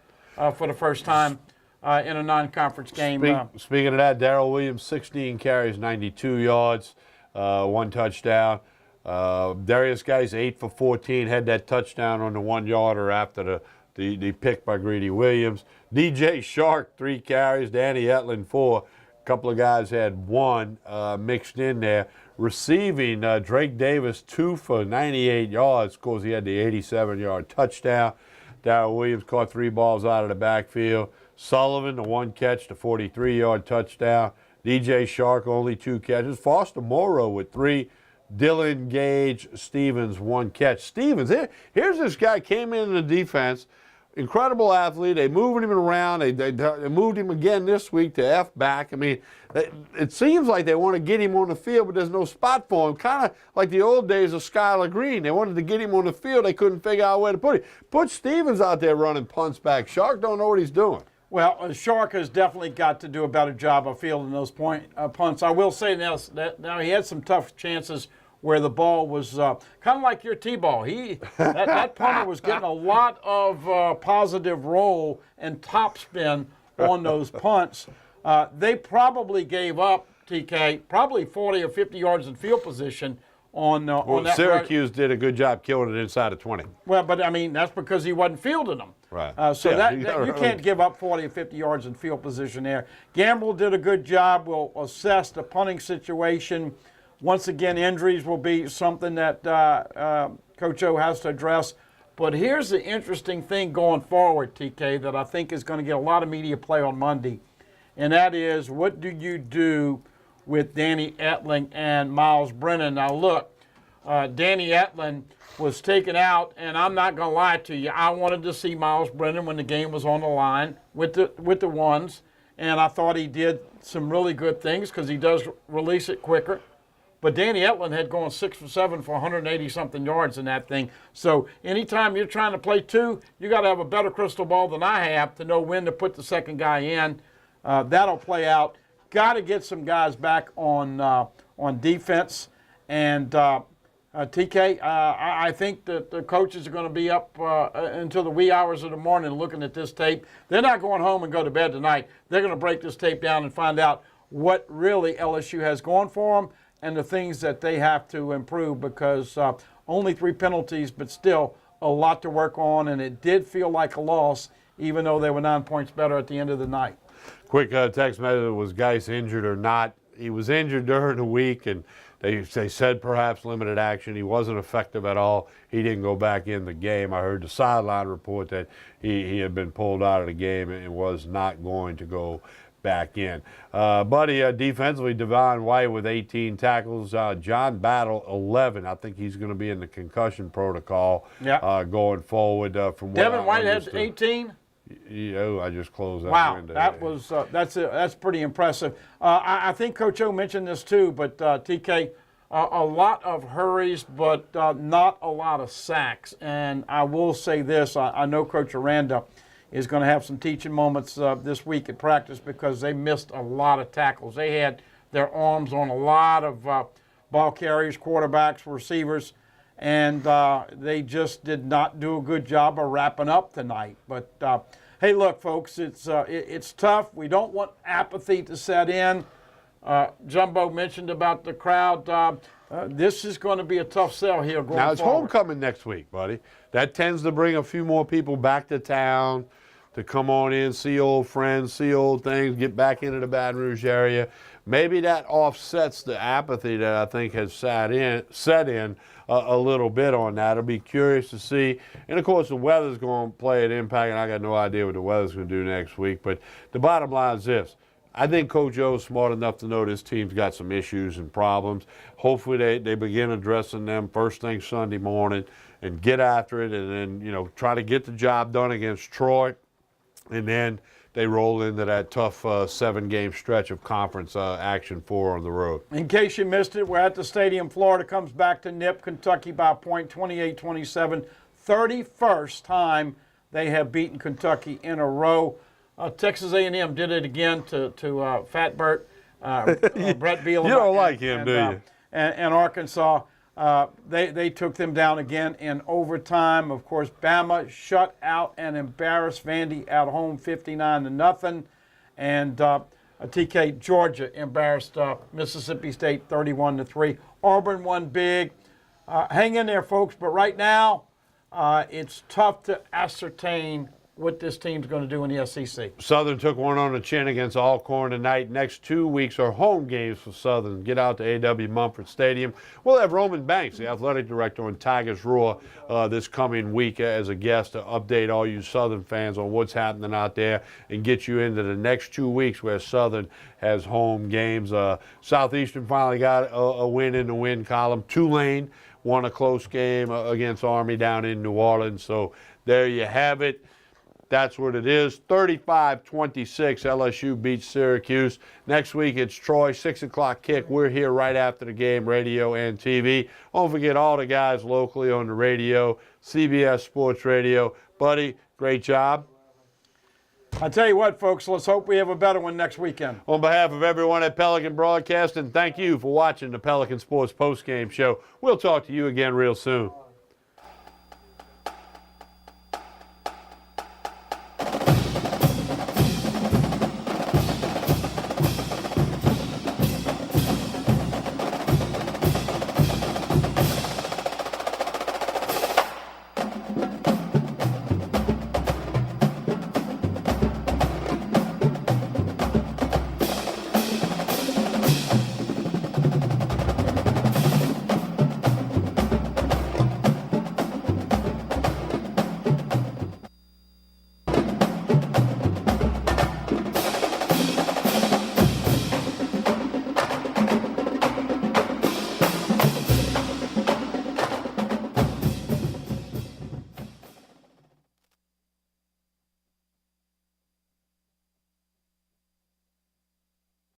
S2: for the first time in a non-conference game.
S1: Speaking of that, Darrell Williams, 16 carries, 92 yards, 1 touchdown. Darius Geis, 8 for 14, had that touchdown on the 1-yarder after the pick by Greedy Williams. DJ Shark, 3 carries. Danny Etlin, 4. A couple of guys had 1 mixed in there. Receiving, Drake Davis, 2 for 98 yards. Of course, he had the 87-yard touchdown. Darrell Williams caught 3 balls out of the backfield. Sullivan, the 1 catch, the 43-yard touchdown. DJ Shark, only 2 catches. Foster Morrow with 3. Dylan Gage Stevens, 1 catch. Stevens, here's this guy, came in the defense, incredible athlete. They moved him around. They moved him again this week to F-back. I mean, it seems like they want to get him on the field, but there's no spot for him. Kind of like the old days of Skylar Green. They wanted to get him on the field. They couldn't figure out where to put him. Put Stevens out there running punts back. Shark don't know what he's doing.
S2: Well, Shark has definitely got to do a better job of fielding those punts. I will say now he had some tough chances where the ball was kind of like your T-ball. That punter was getting a lot of positive roll and topspin on those punts. They probably gave up, TK, probably 40 or 50 yards in field position on that.
S1: Syracuse did a good job killing it inside of 20.
S2: Well, but I mean, that's because he wasn't fielding them.
S1: Right.
S2: You can't give up 40 or 50 yards in field position there. Gamble did a good job. We'll assess the punting situation. Once again, injuries will be something that Coach O has to address. But here's the interesting thing going forward, TK, that I think is going to get a lot of media play on Monday, and that is, what do you do with Danny Etling and Miles Brennan. Now look, Danny Etling was taken out, and I'm not going to lie to you. I wanted to see Miles Brennan when the game was on the line with the ones, and I thought he did some really good things because he does release it quicker. But Danny Etling had gone 6 for 7 for 180-something yards in that thing. So anytime you're trying to play two, you got to have a better crystal ball than I have to know when to put the second guy in. That'll play out. Got to get some guys back on defense. And TK, I think that the coaches are going to be up until the wee hours of the morning looking at this tape. They're not going home and go to bed tonight. They're going to break this tape down and find out what really LSU has going for them and the things that they have to improve, because only 3 penalties, but still a lot to work on, and it did feel like a loss, even though they were 9 points better at the end of the night.
S1: Quick text message, was Geis injured or not? He was injured during the week, and they said perhaps limited action. He wasn't effective at all. He didn't go back in the game. I heard the sideline report that he had been pulled out of the game and was not going to go back in. Buddy, defensively, Devon White with 18 tackles. John Battle, 11. I think he's going to be in the concussion protocol going forward. From
S2: Devin White has 18?
S1: I just closed that window.
S2: Wow, that's pretty impressive. I think Coach O mentioned this too, but TK, a lot of hurries, but not a lot of sacks. And I will say this, I know Coach Aranda is going to have some teaching moments this week at practice because they missed a lot of tackles. They had their arms on a lot of ball carriers, quarterbacks, receivers, and they just did not do a good job of wrapping up tonight. But, hey, look, folks, it's tough. We don't want apathy to set in. Jumbo mentioned about the crowd. This is going to be a tough sell here going forward.
S1: Now, it's homecoming next week, buddy. That tends to bring a few more people back to town to come on in, see old friends, see old things, get back into the Baton Rouge area. Maybe that offsets the apathy that I think has set in a little bit on that. I'll be curious to see. And, of course, the weather's going to play an impact, and I got no idea what the weather's going to do next week. But the bottom line is this. I think Coach O is smart enough to know this team's got some issues and problems. Hopefully they begin addressing them first thing Sunday morning and get after it, and then, try to get the job done against Troy. And then they roll into that tough 7-game stretch of conference action 4 on the road.
S2: In case you missed it, we're at the stadium. Florida comes back to nip Kentucky by a point, 28-27. 31st time they have beaten Kentucky in a row. Texas A&M did it again to Fat Bert, Brett Bielema.
S1: You don't like him, do you?
S2: And Arkansas. They took them down again in overtime. Of course, Bama shut out and embarrassed Vandy at home 59-0. And TK, Georgia embarrassed Mississippi State 31-3. Auburn won big. Hang in there, folks. But right now, it's tough to ascertain what this team's going to do in the SEC.
S1: Southern took one on the chin against Alcorn tonight. Next 2 weeks are home games for Southern. Get out to A.W. Mumford Stadium. We'll have Roman Banks, the athletic director on Tigers Roar, this coming week as a guest to update all you Southern fans on what's happening out there and get you into the next 2 weeks where Southern has home games. Southeastern finally got a win in the win column. Tulane won a close game against Army down in New Orleans. So there you have it. That's what it is. 35-26, LSU beats Syracuse. Next week, it's Troy, 6 o'clock kick. We're here right after the game, radio and TV. Don't forget all the guys locally on the radio, CBS Sports Radio. Buddy, great job.
S2: I tell you what, folks, let's hope we have a better one next weekend.
S1: On behalf of everyone at Pelican Broadcasting, thank you for watching the Pelican Sports Postgame Show. We'll talk to you again real soon.